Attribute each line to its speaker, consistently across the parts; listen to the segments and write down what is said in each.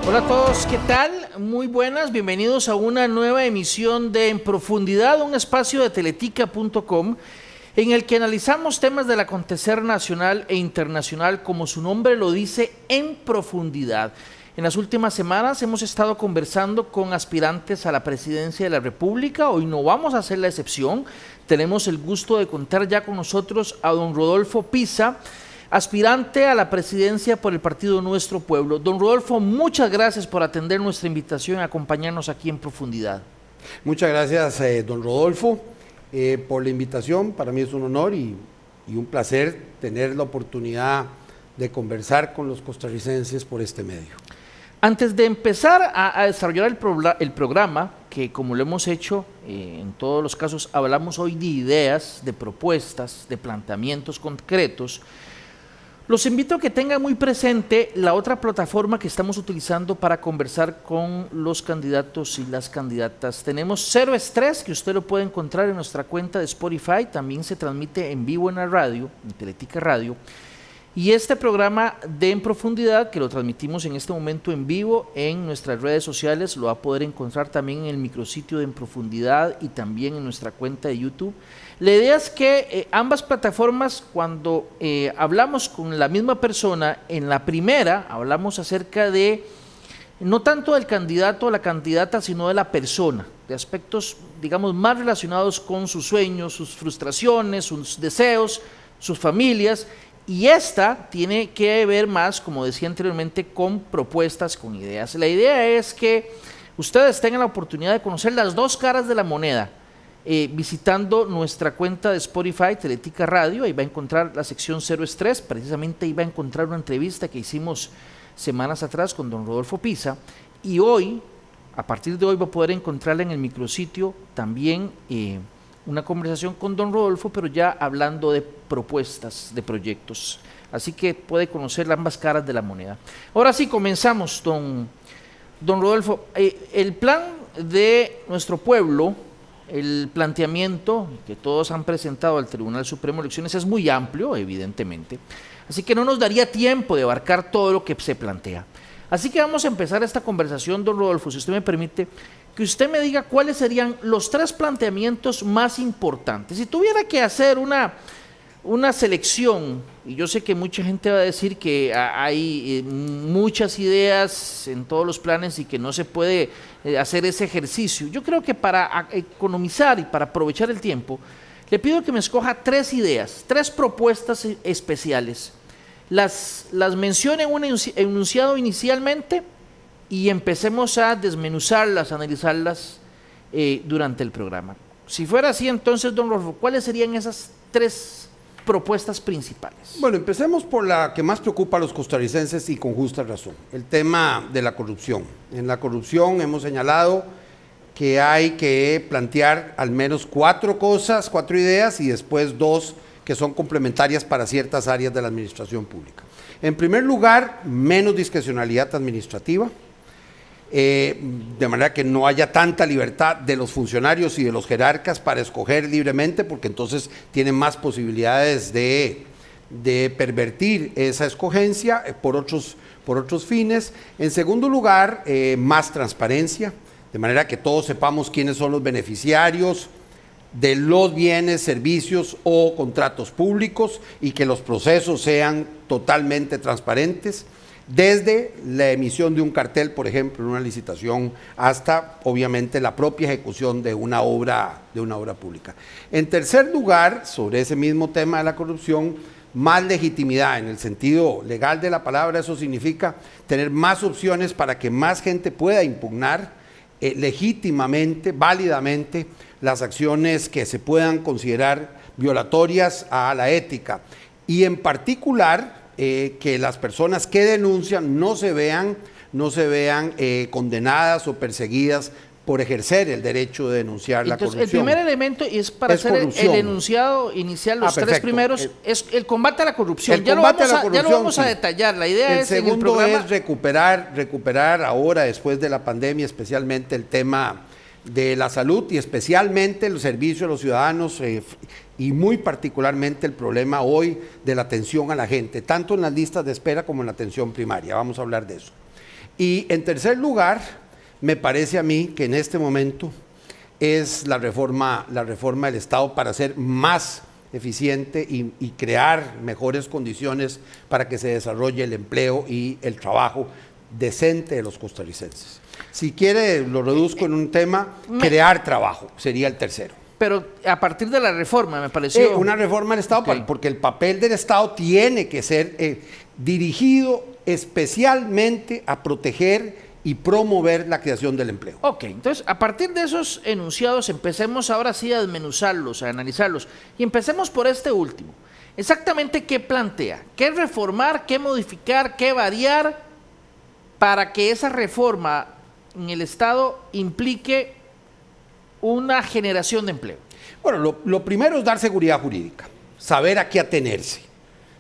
Speaker 1: Hola a todos, ¿qué tal? Muy buenas, bienvenidos a una nueva emisión de En Profundidad, un espacio de teletica.com en el que analizamos temas del acontecer nacional e internacional, como su nombre lo dice, en profundidad. En las últimas semanas hemos estado conversando con aspirantes a la presidencia de la República. Hoy no vamos a hacer la excepción. Tenemos el gusto de contar ya con nosotros a don Rodolfo Pisa, aspirante a la presidencia por el partido Nuestro Pueblo. Don Rodolfo, muchas gracias por atender nuestra invitación y acompañarnos aquí en Profundidad.
Speaker 2: Muchas gracias, don Rodolfo, por la invitación. Para mí es un honor y un placer tener la oportunidad de conversar con los costarricenses por este medio.
Speaker 1: Antes de empezar a desarrollar el programa, que como lo hemos hecho en todos los casos, hablamos hoy de ideas, de propuestas, de planteamientos concretos. Los invito a que tengan muy presente la otra plataforma que estamos utilizando para conversar con los candidatos y las candidatas. Tenemos Cero Estrés, que usted lo puede encontrar en nuestra cuenta de Spotify, también se transmite en vivo en la radio, en Teletica Radio. Y este programa de En Profundidad, que lo transmitimos en este momento en vivo en nuestras redes sociales, lo va a poder encontrar también en el micrositio de En Profundidad y también en nuestra cuenta de YouTube. La idea es que ambas plataformas, cuando hablamos con la misma persona, en la primera hablamos acerca de, no tanto del candidato o la candidata, sino de la persona, de aspectos, digamos, más relacionados con sus sueños, sus frustraciones, sus deseos, sus familias. Y esta tiene que ver más, como decía anteriormente, con propuestas, con ideas. La idea es que ustedes tengan la oportunidad de conocer las dos caras de la moneda, visitando nuestra cuenta de Spotify, Teletica Radio. Ahí va a encontrar la sección Cero Estrés, precisamente ahí va a encontrar una entrevista que hicimos semanas atrás con don Rodolfo Pisa, y hoy, a partir de hoy, va a poder encontrarla en el micrositio también una conversación con don Rodolfo, pero ya hablando de propuestas, de proyectos. Así que puede conocer ambas caras de la moneda. Ahora sí, comenzamos, don Rodolfo. El plan de Nuestro Pueblo, el planteamiento que todos han presentado al Tribunal Supremo de Elecciones es muy amplio, evidentemente. Así que no nos daría tiempo de abarcar todo lo que se plantea. Así que vamos a empezar esta conversación, don Rodolfo, si usted me permite, que usted me diga cuáles serían los tres planteamientos más importantes. Si tuviera que hacer una selección, y yo sé que mucha gente va a decir que hay muchas ideas en todos los planes y que no se puede hacer ese ejercicio. Yo creo que para economizar y para aprovechar el tiempo, le pido que me escoja tres ideas, tres propuestas especiales. Las mencione en un enunciado inicialmente y empecemos a desmenuzarlas, a analizarlas durante el programa. Si fuera así, entonces, don Rodolfo, ¿cuáles serían esas tres propuestas principales?
Speaker 2: Bueno, empecemos por la que más preocupa a los costarricenses y con justa razón, el tema de la corrupción. En la corrupción hemos señalado que hay que plantear al menos cuatro ideas y después dos que son complementarias para ciertas áreas de la administración pública. En primer lugar, menos discrecionalidad administrativa, de manera que no haya tanta libertad de los funcionarios y de los jerarcas para escoger libremente, porque entonces tienen más posibilidades de pervertir esa escogencia por otros fines. En segundo lugar, más transparencia, de manera que todos sepamos quiénes son los beneficiarios de los bienes, servicios o contratos públicos y que los procesos sean totalmente transparentes, desde la emisión de un cartel, por ejemplo, en una licitación, hasta obviamente la propia ejecución de una obra pública. En tercer lugar, sobre ese mismo tema de la corrupción, más legitimidad en el sentido legal de la palabra. Eso significa tener más opciones para que más gente pueda impugnar legítimamente, válidamente, las acciones que se puedan considerar violatorias a la ética, y en particular que las personas que denuncian no se vean condenadas o perseguidas por ejercer el derecho de denunciar la corrupción.
Speaker 1: El primer elemento es para hacer el enunciado inicial, los tres primeros, es el combate a la corrupción. Ya lo vamos a detallar. La idea es en el programa.
Speaker 2: El segundo es recuperar ahora, después de la pandemia, especialmente el tema de la salud y especialmente el servicio a los ciudadanos y muy particularmente el problema hoy de la atención a la gente, tanto en las listas de espera como en la atención primaria. Vamos a hablar de eso. Y en tercer lugar, me parece a mí que en este momento es la reforma del Estado para ser más eficiente y crear mejores condiciones para que se desarrolle el empleo y el trabajo decente de los costarricenses. Si quiere, lo reduzco en un tema, crear trabajo, sería el tercero.
Speaker 1: Pero a partir de la reforma, me pareció...
Speaker 2: una reforma del Estado, okay, porque el papel del Estado tiene que ser dirigido especialmente a proteger y promover la creación del empleo.
Speaker 1: Ok, entonces a partir de esos enunciados empecemos ahora sí a desmenuzarlos, a analizarlos, y empecemos por este último. Exactamente qué plantea, qué reformar, qué modificar, qué variar para que esa reforma en el Estado implique una generación de empleo.
Speaker 2: Bueno, lo primero es dar seguridad jurídica, saber a qué atenerse.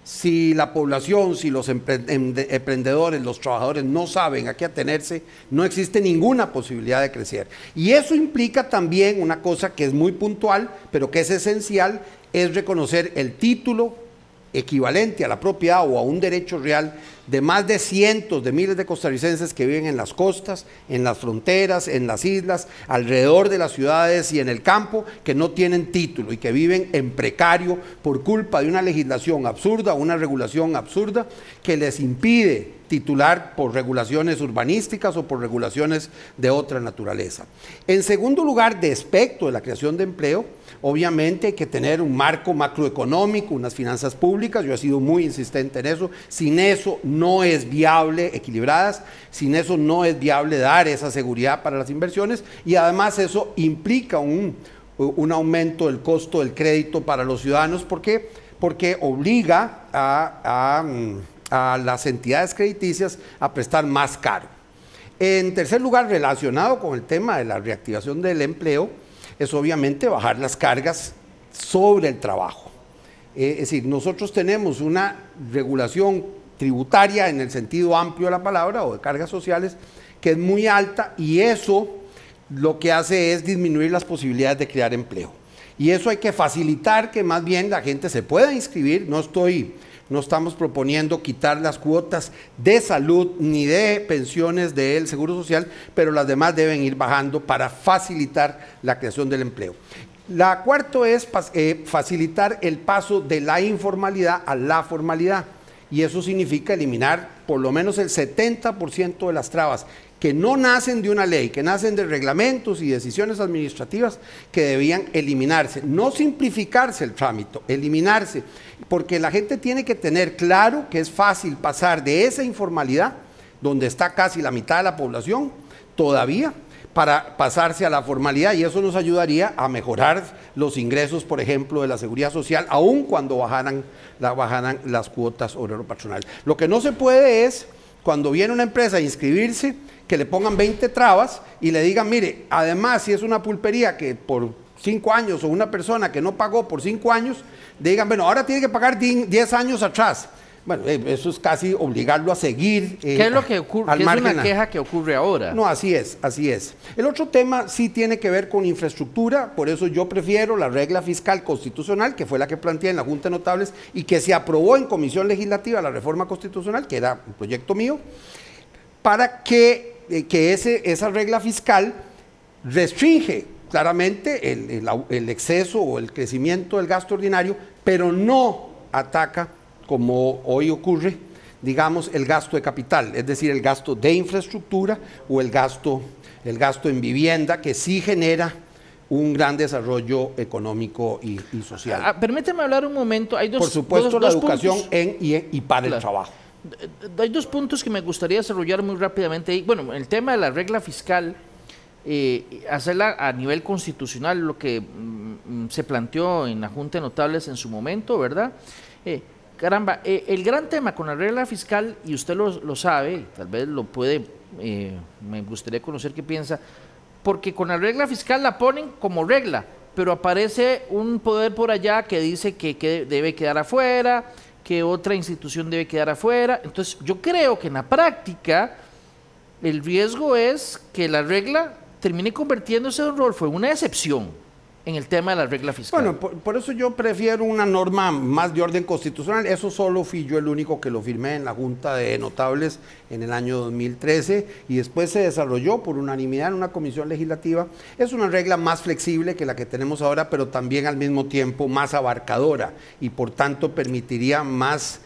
Speaker 2: Si la población, si los emprendedores, los trabajadores no saben a qué atenerse, no existe ninguna posibilidad de crecer. Y eso implica también una cosa que es muy puntual, pero que es esencial, es reconocer el título equivalente a la propiedad o a un derecho real de más de cientos de miles de costarricenses que viven en las costas, en las fronteras, en las islas, alrededor de las ciudades y en el campo, que no tienen título y que viven en precario por culpa de una legislación absurda, una regulación absurda que les impide titular por regulaciones urbanísticas o por regulaciones de otra naturaleza. En segundo lugar, respecto de la creación de empleo, obviamente hay que tener un marco macroeconómico, unas finanzas públicas, yo he sido muy insistente en eso, sin eso no es viable, equilibradas, sin eso no es viable dar esa seguridad para las inversiones y además eso implica un aumento del costo del crédito para los ciudadanos, porque obliga a las entidades crediticias a prestar más caro. En tercer lugar, relacionado con el tema de la reactivación del empleo, es obviamente bajar las cargas sobre el trabajo. Es decir, nosotros tenemos una regulación tributaria en el sentido amplio de la palabra o de cargas sociales que es muy alta y eso lo que hace es disminuir las posibilidades de crear empleo. Y eso hay que facilitar que más bien la gente se pueda inscribir. No estamos proponiendo quitar las cuotas de salud ni de pensiones del Seguro Social, pero las demás deben ir bajando para facilitar la creación del empleo. La cuarta es facilitar el paso de la informalidad a la formalidad, y eso significa eliminar por lo menos el 70% de las trabas que no nacen de una ley, que nacen de reglamentos y decisiones administrativas que debían eliminarse, no simplificarse el trámite, eliminarse, porque la gente tiene que tener claro que es fácil pasar de esa informalidad, donde está casi la mitad de la población, todavía, para pasarse a la formalidad, y eso nos ayudaría a mejorar los ingresos, por ejemplo, de la seguridad social, aun cuando bajaran las cuotas obrero-patronales. Lo que no se puede es, cuando viene una empresa a inscribirse, que le pongan 20 trabas y le digan, mire, además si es una pulpería que por 5 años o una persona que no pagó por 5 años, digan, bueno, ahora tiene que pagar 10 años atrás. Bueno, eso es casi obligarlo a seguir.
Speaker 1: ¿Qué es lo que ocurre? ¿Qué es una queja que ocurre ahora?
Speaker 2: No, así es, así es. El otro tema sí tiene que ver con infraestructura, por eso yo prefiero la regla fiscal constitucional, que fue la que planteé en la Junta de Notables y que se aprobó en Comisión Legislativa, la reforma constitucional, que era un proyecto mío, para que esa regla fiscal restringe claramente el exceso o el crecimiento del gasto ordinario, pero no ataca, como hoy ocurre, digamos, el gasto de capital, es decir, el gasto de infraestructura o el gasto en vivienda, que sí genera un gran desarrollo económico y social.
Speaker 1: Permíteme hablar un momento. Hay
Speaker 2: por supuesto, la educación y para el trabajo.
Speaker 1: Hay dos puntos que me gustaría desarrollar muy rápidamente. Bueno, el tema de la regla fiscal, hacerla a nivel constitucional, lo que se planteó en la Junta de Notables en su momento, ¿verdad? Caramba, el gran tema con la regla fiscal, y usted lo sabe, tal vez lo puede, me gustaría conocer qué piensa, porque con la regla fiscal la ponen como regla, pero aparece un poder por allá que dice que debe quedar afuera, que otra institución debe quedar afuera. Entonces yo creo que en la práctica el riesgo es que la regla termine convirtiéndose, don Rodolfo, en una excepción, en el tema de la regla fiscal.
Speaker 2: Bueno, por eso yo prefiero una norma más de orden constitucional. Eso solo fui yo el único que lo firmé en la Junta de Notables en el año 2013 y después se desarrolló por unanimidad en una comisión legislativa. Es una regla más flexible que la que tenemos ahora, pero también al mismo tiempo más abarcadora y por tanto permitiría más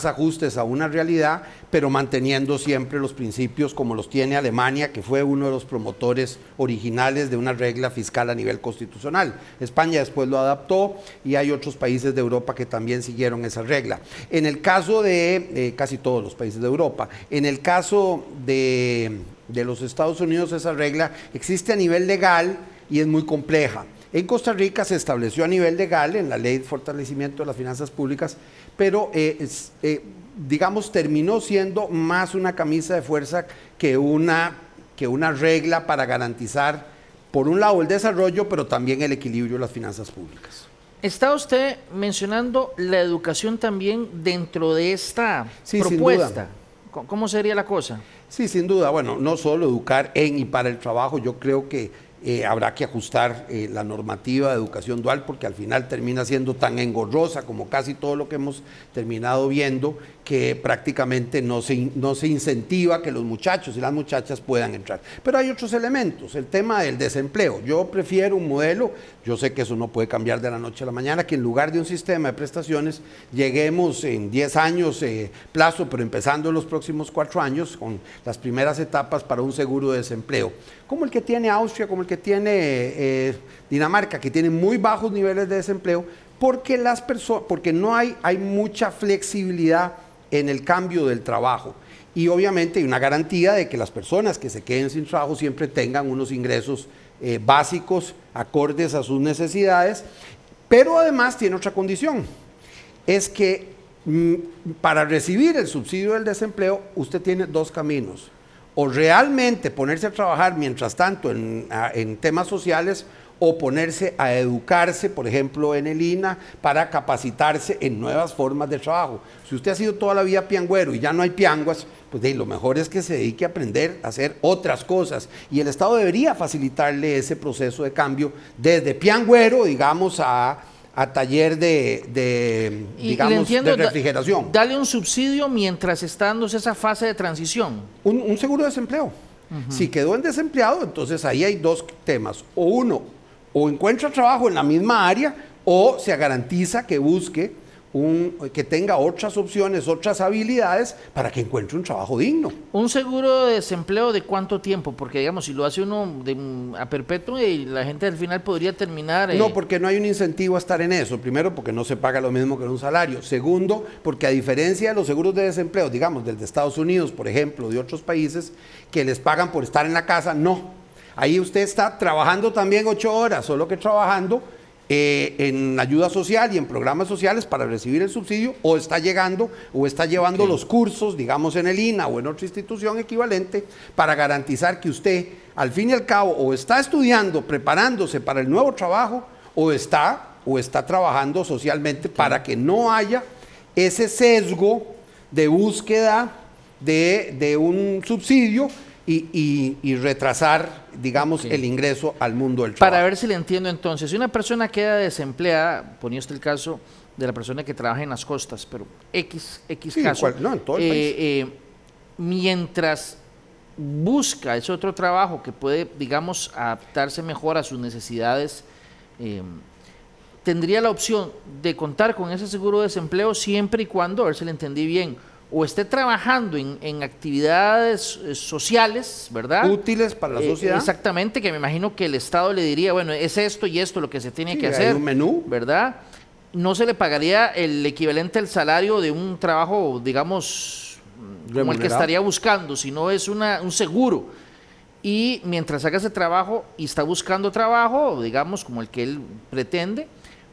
Speaker 2: ajustes a una realidad, pero manteniendo siempre los principios como los tiene Alemania, que fue uno de los promotores originales de una regla fiscal a nivel constitucional. España después lo adaptó y hay otros países de Europa que también siguieron esa regla. En el caso de casi todos los países de Europa, en el caso de los Estados Unidos, esa regla existe a nivel legal y es muy compleja. En Costa Rica se estableció a nivel legal en la Ley de Fortalecimiento de las Finanzas Públicas, pero digamos terminó siendo más una camisa de fuerza que una regla para garantizar, por un lado, el desarrollo, pero también el equilibrio de las finanzas públicas.
Speaker 1: ¿Está usted mencionando la educación también dentro de esta propuesta? ¿Cómo sería la cosa?
Speaker 2: Sí, sin duda. Bueno, no solo educar en y para el trabajo, yo creo que habrá que ajustar la normativa de educación dual porque al final termina siendo tan engorrosa como casi todo lo que hemos terminado viendo que prácticamente no se incentiva que los muchachos y las muchachas puedan entrar. Pero hay otros elementos, el tema del desempleo. Yo prefiero un modelo, yo sé que eso no puede cambiar de la noche a la mañana, que en lugar de un sistema de prestaciones lleguemos en 10 años plazo, pero empezando en los próximos 4 años con las primeras etapas para un seguro de desempleo, como el que tiene Austria, como el que tiene Dinamarca, que tiene muy bajos niveles de desempleo, porque no hay mucha flexibilidad en el cambio del trabajo y obviamente hay una garantía de que las personas que se queden sin trabajo siempre tengan unos ingresos básicos acordes a sus necesidades, pero además tiene otra condición, es que para recibir el subsidio del desempleo usted tiene 2 caminos, o realmente ponerse a trabajar mientras tanto en temas sociales o ponerse a educarse, por ejemplo, en el INA, para capacitarse en nuevas formas de trabajo. Si usted ha sido toda la vida piangüero y ya no hay pianguas, pues lo mejor es que se dedique a aprender a hacer otras cosas. Y el Estado debería facilitarle ese proceso de cambio desde piangüero, digamos, a taller de refrigeración.
Speaker 1: Dale un subsidio mientras está dándose esa fase de transición.
Speaker 2: Un seguro de desempleo. Si quedó en desempleado, entonces ahí hay 2 temas. O encuentra trabajo en la misma área o se garantiza que busque que tenga otras opciones, otras habilidades para que encuentre un trabajo digno.
Speaker 1: ¿Un seguro de desempleo de cuánto tiempo? Porque digamos, si lo hace uno a perpetuo y la gente al final podría terminar...
Speaker 2: No, porque no hay un incentivo a estar en eso. Primero, porque no se paga lo mismo que en un salario. Segundo, porque a diferencia de los seguros de desempleo, digamos, del de Estados Unidos, por ejemplo, de otros países, que les pagan por estar en la casa, no. Ahí usted está trabajando también 8 horas, solo que trabajando en ayuda social y en programas sociales para recibir el subsidio, o está llegando o está llevando los cursos, digamos en el INA o en otra institución equivalente, para garantizar que usted, al fin y al cabo, o está estudiando, preparándose para el nuevo trabajo, o está trabajando socialmente para que no haya ese sesgo de búsqueda de un subsidio y retrasar, digamos, el ingreso al mundo del trabajo.
Speaker 1: Para ver si le entiendo entonces, si una persona queda desempleada, ponía usted el caso de la persona que trabaja en las costas, pero X caso,
Speaker 2: en todo el país.
Speaker 1: Mientras busca ese otro trabajo que puede, digamos, adaptarse mejor a sus necesidades, tendría la opción de contar con ese seguro de desempleo siempre y cuando, a ver si le entendí bien, o esté trabajando en actividades sociales, ¿verdad?
Speaker 2: Útiles para la sociedad.
Speaker 1: Exactamente, que me imagino que el Estado le diría, bueno, es esto y esto lo que se tiene que hacer.
Speaker 2: Hay un menú.
Speaker 1: ¿Verdad? No se le pagaría el equivalente al salario de un trabajo, digamos, como el que estaría buscando, sino es un seguro. Y mientras haga ese trabajo y está buscando trabajo, digamos, como el que él pretende,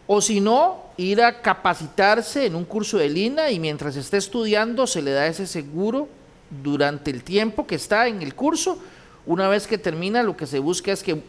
Speaker 1: o si no, ir a capacitarse en un curso del INA y mientras esté estudiando se le da ese seguro durante el tiempo que está en el curso. Una vez que termina, lo que se busca es que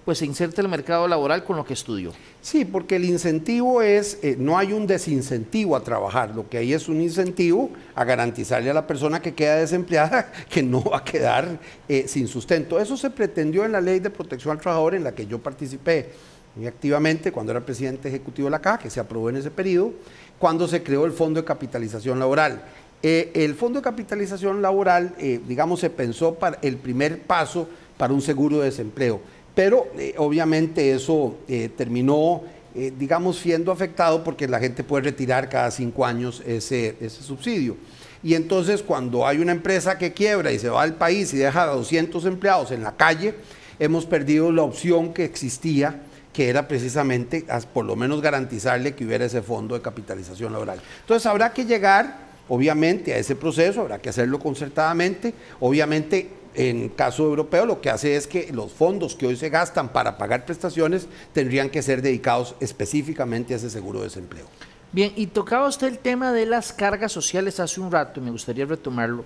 Speaker 1: pues se inserte en el mercado laboral con lo que estudió.
Speaker 2: Sí, porque el incentivo es, no hay un desincentivo a trabajar, lo que hay es un incentivo a garantizarle a la persona que queda desempleada que no va a quedar sin sustento. Eso se pretendió en la Ley de Protección al Trabajador en la que yo participé muy activamente cuando era presidente ejecutivo de la Caja, que se aprobó en ese periodo, cuando se creó el Fondo de Capitalización Laboral. El Fondo de Capitalización Laboral, digamos, se pensó para el primer paso para un seguro de desempleo, pero obviamente eso terminó, digamos, siendo afectado porque la gente puede retirar cada 5 años ese subsidio. Y entonces cuando hay una empresa que quiebra y se va del país y deja a 200 empleados en la calle, hemos perdido la opción que existía, que era precisamente por lo menos garantizarle que hubiera ese fondo de capitalización laboral. Entonces habrá que llegar, obviamente, a ese proceso, habrá que hacerlo concertadamente. Obviamente, en caso europeo, lo que hace es que los fondos que hoy se gastan para pagar prestaciones tendrían que ser dedicados específicamente a ese seguro de desempleo.
Speaker 1: Bien, y tocaba usted el tema de las cargas sociales hace un rato, me gustaría retomarlo.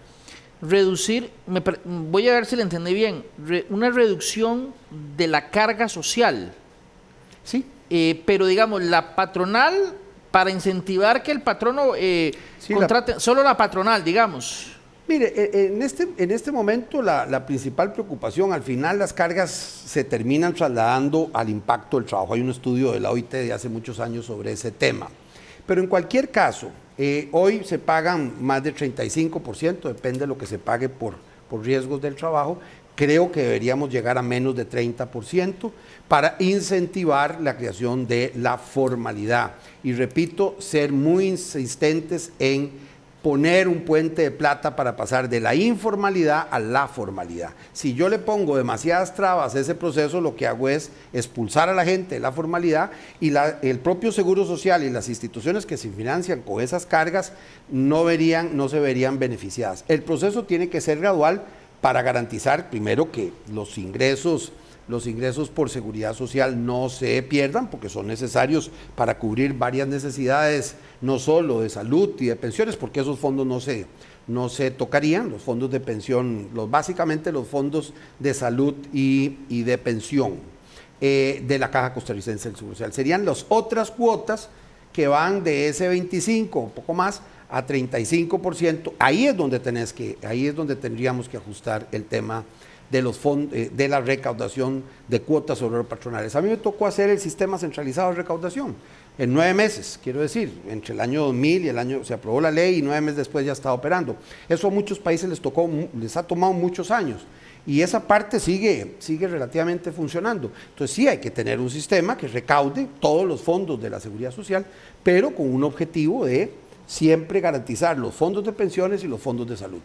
Speaker 1: Reducir, voy a ver si le entendí bien, una reducción de la carga social.
Speaker 2: Sí.
Speaker 1: Pero digamos, la patronal, para incentivar que el patrono
Speaker 2: sí,
Speaker 1: contrate, solo la patronal, digamos.
Speaker 2: Mire, en este momento la principal preocupación, al final las cargas se terminan trasladando al impacto del trabajo. Hay un estudio de la OIT de hace muchos años sobre ese tema. Pero en cualquier caso, hoy se pagan más del 35%, depende de lo que se pague por riesgos del trabajo. Creo que deberíamos llegar a menos de 30% para incentivar la creación de la formalidad. Y repito, ser muy insistentes en poner un puente de plata para pasar de la informalidad a la formalidad. Si yo le pongo demasiadas trabas a ese proceso, lo que hago es expulsar a la gente de la formalidad y el propio Seguro Social y las instituciones que se financian con esas cargas no se verían beneficiadas. El proceso tiene que ser gradual para garantizar, primero, que los ingresos por seguridad social no se pierdan, porque son necesarios para cubrir varias necesidades, no solo de salud y de pensiones, porque esos fondos no se tocarían, los fondos de pensión, básicamente los fondos de salud y de pensión de la Caja Costarricense del Seguro Social. Serían las otras cuotas que van de ese 25, un poco más, a 35%. Ahí es donde tendríamos que ajustar el tema de los fondos, de la recaudación de cuotas obrero-patronales. A mí me tocó hacer el sistema centralizado de recaudación en 9 meses, quiero decir, entre el año 2000 y se aprobó la ley y 9 meses después ya estaba operando. Eso a muchos países les ha tomado muchos años y esa parte sigue relativamente funcionando. Entonces sí hay que tener un sistema que recaude todos los fondos de la seguridad social, pero con un objetivo de siempre garantizar los fondos de pensiones y los fondos de salud.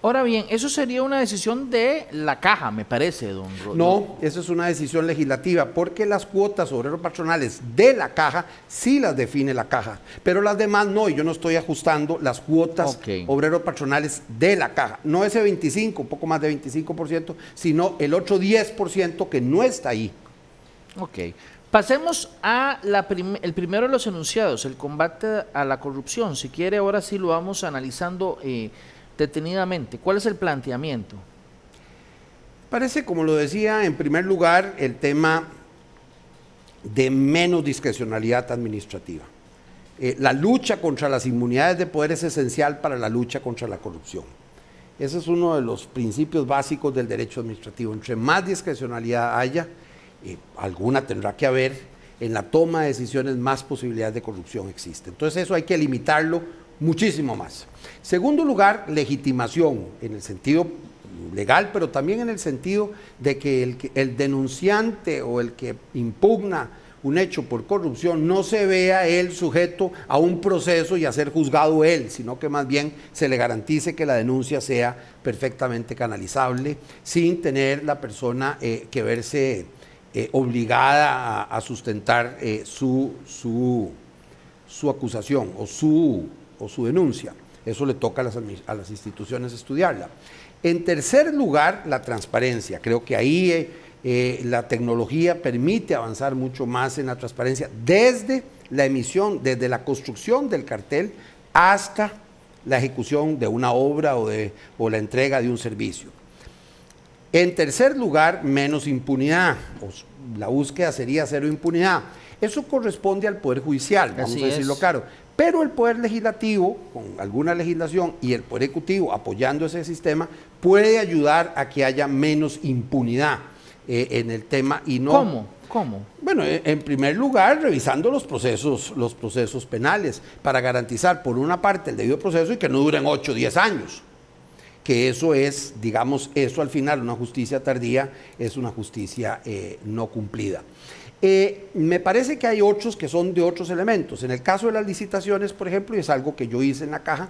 Speaker 1: Ahora bien, eso sería una decisión de la Caja, me parece, don Rodolfo.
Speaker 2: No, eso es una decisión legislativa, porque las cuotas obrero-patronales de la Caja sí las define la Caja, pero las demás no, y yo no estoy ajustando las cuotas obrero-patronales de la Caja. No ese 25, un poco más de 25%, sino el otro 10% que no está ahí.
Speaker 1: Ok. Pasemos a el primero de los enunciados, el combate a la corrupción. Si quiere, ahora sí lo vamos analizando detenidamente. ¿Cuál es el planteamiento?
Speaker 2: Parece, como lo decía, en primer lugar, el tema de menos discrecionalidad administrativa. La lucha contra las inmunidades de poder es esencial para la lucha contra la corrupción. Ese es uno de los principios básicos del derecho administrativo. Entre más discrecionalidad haya, alguna tendrá que haber, en la toma de decisiones más posibilidades de corrupción existe. Entonces eso hay que limitarlo muchísimo más. Segundo lugar, legitimación en el sentido legal, pero también en el sentido de que el denunciante o el que impugna un hecho por corrupción no se vea él sujeto a un proceso y a ser juzgado él, sino que más bien se le garantice que la denuncia sea perfectamente canalizable sin tener la persona que verse obligada a sustentar su acusación o su denuncia. Eso le toca a las instituciones estudiarla. En tercer lugar, la transparencia. Creo que ahí la tecnología permite avanzar mucho más en la transparencia desde la emisión, desde la construcción del cartel hasta la ejecución de una obra o la entrega de un servicio. En tercer lugar, menos impunidad. La búsqueda sería cero impunidad. Eso corresponde al Poder Judicial, vamos a decirlo claro. Pero el Poder Legislativo, con alguna legislación, y el Poder Ejecutivo apoyando ese sistema, puede ayudar a que haya menos impunidad en el tema y no...
Speaker 1: ¿Cómo? ¿Cómo?
Speaker 2: Bueno, en primer lugar, revisando los procesos penales para garantizar, por una parte, el debido proceso y que no duren 8 o 10 años. Que eso es, digamos, eso al final, una justicia tardía es una justicia no cumplida. Me parece que hay otros que son de otros elementos. En el caso de las licitaciones, por ejemplo, y es algo que yo hice en la caja,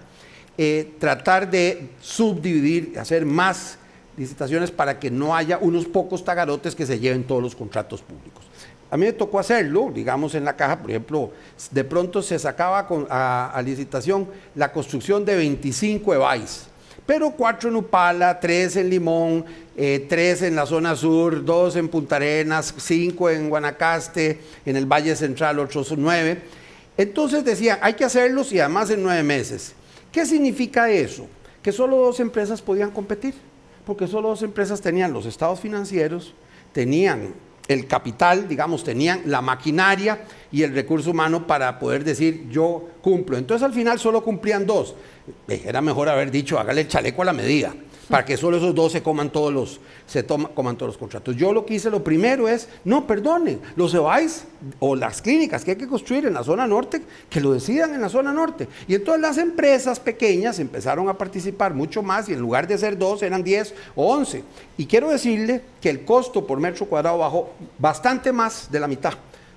Speaker 2: tratar de subdividir, hacer más licitaciones para que no haya unos pocos tagarotes que se lleven todos los contratos públicos. A mí me tocó hacerlo, digamos en la caja, por ejemplo, de pronto se sacaba a licitación la construcción de 25 EBAIS, pero 4 en Upala, 3 en Limón, 3 en la zona sur, 2 en Punta Arenas, 5 en Guanacaste, en el Valle Central otros 9. Entonces decían, hay que hacerlos y además en 9 meses. ¿Qué significa eso? Que solo 2 empresas podían competir, porque solo 2 empresas tenían los estados financieros, tenían el capital, digamos, tenían la maquinaria y el recurso humano para poder decir yo cumplo. Entonces al final solo cumplían 2. Era mejor haber dicho hágale el chaleco a la medida, para que solo esos 2 se coman todos los contratos. Yo lo que hice, lo primero es, no, perdonen, los EBAIS o las clínicas que hay que construir en la zona norte, que lo decidan en la zona norte. Y entonces las empresas pequeñas empezaron a participar mucho más y en lugar de ser 2 eran 10 o 11. Y quiero decirle que el costo por metro cuadrado bajó bastante más de la mitad,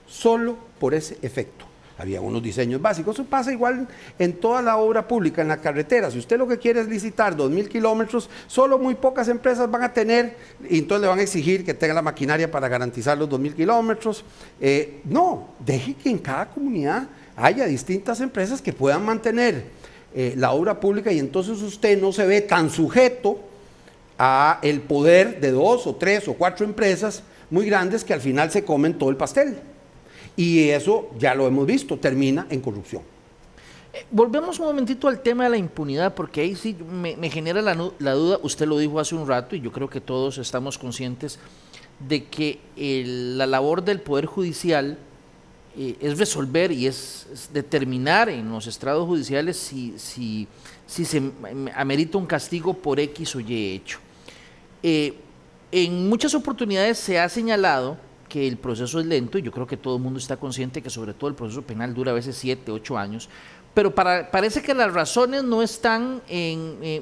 Speaker 2: solo por ese efecto. Había unos diseños básicos, eso pasa igual en toda la obra pública, en la carretera. Si usted lo que quiere es licitar 2.000 kilómetros, solo muy pocas empresas van a tener, y entonces le van a exigir que tenga la maquinaria para garantizar los 2.000 kilómetros. No, deje que en cada comunidad haya distintas empresas que puedan mantener la obra pública y entonces usted no se ve tan sujeto a el poder de 2 o 3 o 4 empresas muy grandes que al final se comen todo el pastel. Y eso, ya lo hemos visto, termina en corrupción.
Speaker 1: Volvemos un momentito al tema de la impunidad, porque ahí sí me genera la duda, usted lo dijo hace un rato, y yo creo que todos estamos conscientes de que la labor del Poder Judicial es resolver y es determinar en los estrados judiciales si se amerita un castigo por X o Y hecho. En muchas oportunidades se ha señalado que el proceso es lento, y yo creo que todo el mundo está consciente que sobre todo el proceso penal dura a veces 7, 8 años, pero parece que las razones no están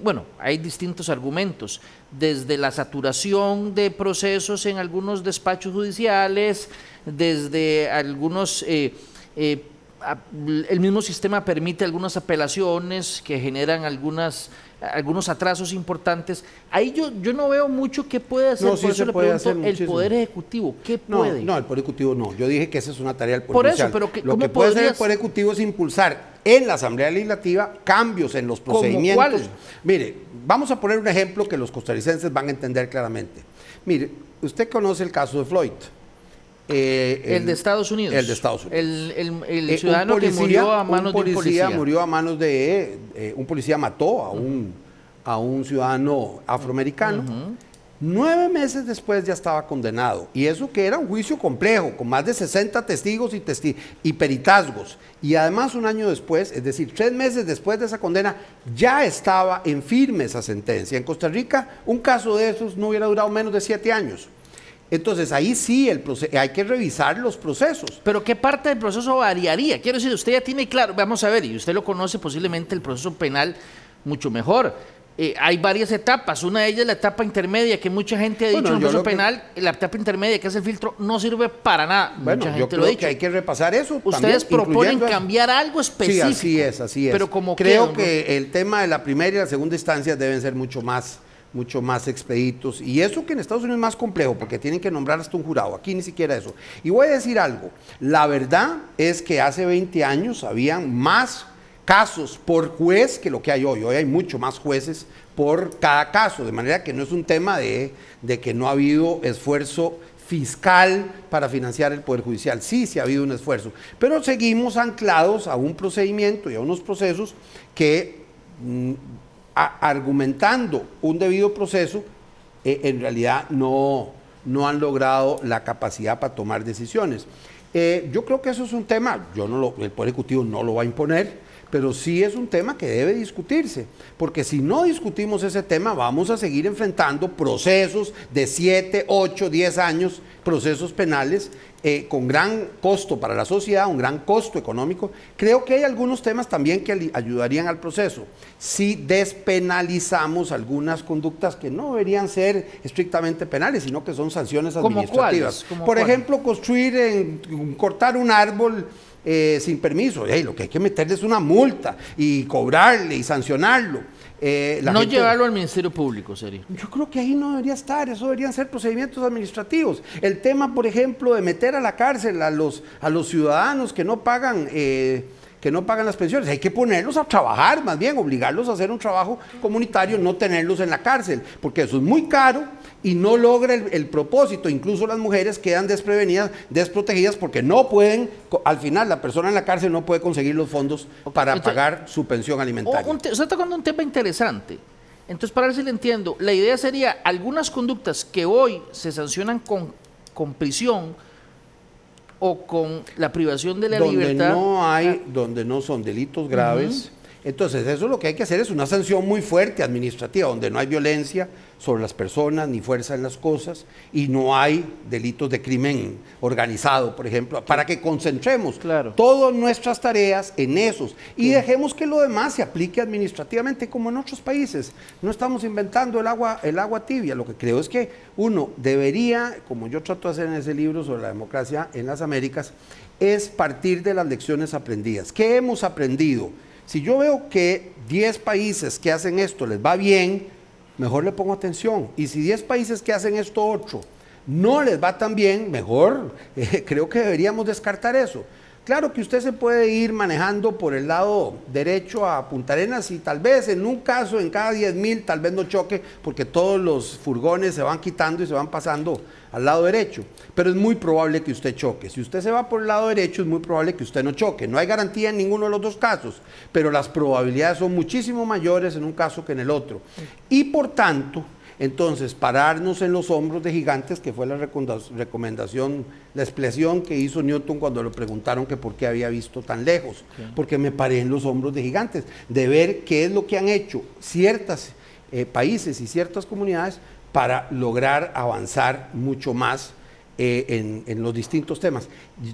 Speaker 1: bueno, hay distintos argumentos, desde la saturación de procesos en algunos despachos judiciales, desde algunos, el mismo sistema permite algunas apelaciones que generan algunos atrasos importantes. Ahí yo no veo mucho qué puede hacer, por eso le pregunto, el Poder Ejecutivo, ¿qué puede?
Speaker 2: No, el Poder Ejecutivo no, yo dije que esa es una tarea del Poder Judicial.
Speaker 1: Por eso, pero
Speaker 2: lo que puede hacer el Poder Ejecutivo es impulsar en la Asamblea Legislativa cambios en los procedimientos.
Speaker 1: ¿Cómo cuál?
Speaker 2: Mire, vamos a poner un ejemplo que los costarricenses van a entender claramente. Mire, usted conoce el caso de Floyd.
Speaker 1: El de Estados Unidos.
Speaker 2: El de Estados Unidos.
Speaker 1: El ciudadano que murió a manos de un policía.
Speaker 2: Murió a manos de un policía, mató a un ciudadano afroamericano. 9 meses después ya estaba condenado. Y eso que era un juicio complejo, con más de 60 testigos y peritazgos. Y además un año después, es decir, 3 meses después de esa condena, ya estaba en firme esa sentencia. En Costa Rica, un caso de esos no hubiera durado menos de 7 años. Entonces ahí sí hay que revisar los procesos.
Speaker 1: Pero ¿qué parte del proceso variaría? Quiero decir, usted ya tiene claro, vamos a ver, y usted lo conoce posiblemente el proceso penal mucho mejor. Hay varias etapas, una de ellas es la etapa intermedia, que mucha gente ha dicho en el proceso penal, la etapa intermedia, que es el filtro, no sirve para nada.
Speaker 2: Bueno,
Speaker 1: mucha
Speaker 2: yo
Speaker 1: gente
Speaker 2: creo
Speaker 1: lo ha dicho.
Speaker 2: que hay que repasar eso.
Speaker 1: Ustedes proponen cambiar algo específico.
Speaker 2: Sí, así es.
Speaker 1: Pero como
Speaker 2: creo que el tema de la primera y la segunda instancia deben ser mucho más expeditos, y eso que en Estados Unidos es más complejo, porque tienen que nombrar hasta un jurado, aquí ni siquiera eso. Y voy a decir algo, la verdad es que hace 20 años habían más casos por juez que lo que hay hoy. Hoy hay mucho más jueces por cada caso, de manera que no es un tema de que no ha habido esfuerzo fiscal para financiar el Poder Judicial. Sí ha habido un esfuerzo, pero seguimos anclados a un procedimiento y a unos procesos que argumentando un debido proceso, en realidad no han logrado la capacidad para tomar decisiones. Yo creo que eso es un tema, el Poder Ejecutivo no lo va a imponer, pero sí es un tema que debe discutirse, porque si no discutimos ese tema vamos a seguir enfrentando procesos de 7, 8, 10 años, procesos penales con gran costo para la sociedad, un gran costo económico. Creo que hay algunos temas también que ayudarían al proceso. Si despenalizamos algunas conductas que no deberían ser estrictamente penales, sino que son sanciones administrativas. Por ejemplo, cortar un árbol sin permiso. Lo que hay que meterle es una multa y cobrarle y sancionarlo.
Speaker 1: No llevarlo al Ministerio Público, sería.
Speaker 2: Yo creo que ahí no debería estar, eso deberían ser procedimientos administrativos. El tema, por ejemplo, de meter a la cárcel a los ciudadanos que no pagan las pensiones, hay que ponerlos a trabajar, más bien obligarlos a hacer un trabajo comunitario, no tenerlos en la cárcel, porque eso es muy caro y no logra el propósito. Incluso las mujeres quedan desprevenidas, desprotegidas, porque no pueden, al final la persona en la cárcel no puede conseguir los fondos para pagar su pensión alimentaria.
Speaker 1: Usted está tocando un tema interesante. Entonces, para ver si le entiendo, la idea sería algunas conductas que hoy se sancionan con prisión o con la privación de la libertad.
Speaker 2: Donde no son delitos graves. Entonces, eso lo que hay que hacer es una sanción muy fuerte administrativa, donde no hay violencia sobre las personas, ni fuerza en las cosas, y no hay delitos de crimen organizado, por ejemplo, para que concentremos todas nuestras tareas en esos y dejemos que lo demás se aplique administrativamente como en otros países. No estamos inventando el agua tibia. Lo que creo es que uno debería, como yo trato de hacer en ese libro sobre la democracia en las Américas, es partir de las lecciones aprendidas. ¿Qué hemos aprendido? Si yo veo que 10 países que hacen esto les va bien, mejor le pongo atención. Y si 10 países que hacen esto otro no les va tan bien, mejor creo que deberíamos descartar eso. Claro que usted se puede ir manejando por el lado derecho a Punta Arenas y tal vez en un caso, en cada 10.000, tal vez no choque, porque todos los furgones se van quitando y se van pasando al lado derecho. Pero es muy probable que usted choque. Si usted se va por el lado derecho, es muy probable que usted no choque. No hay garantía en ninguno de los dos casos, pero las probabilidades son muchísimo mayores en un caso que en el otro. Y por tanto, entonces, pararnos en los hombros de gigantes, que fue la recomendación, la expresión que hizo Newton cuando le preguntaron que por qué había visto tan lejos. Porque me paré en los hombros de gigantes, de ver qué es lo que han hecho ciertos países y ciertas comunidades para lograr avanzar mucho más en los distintos temas.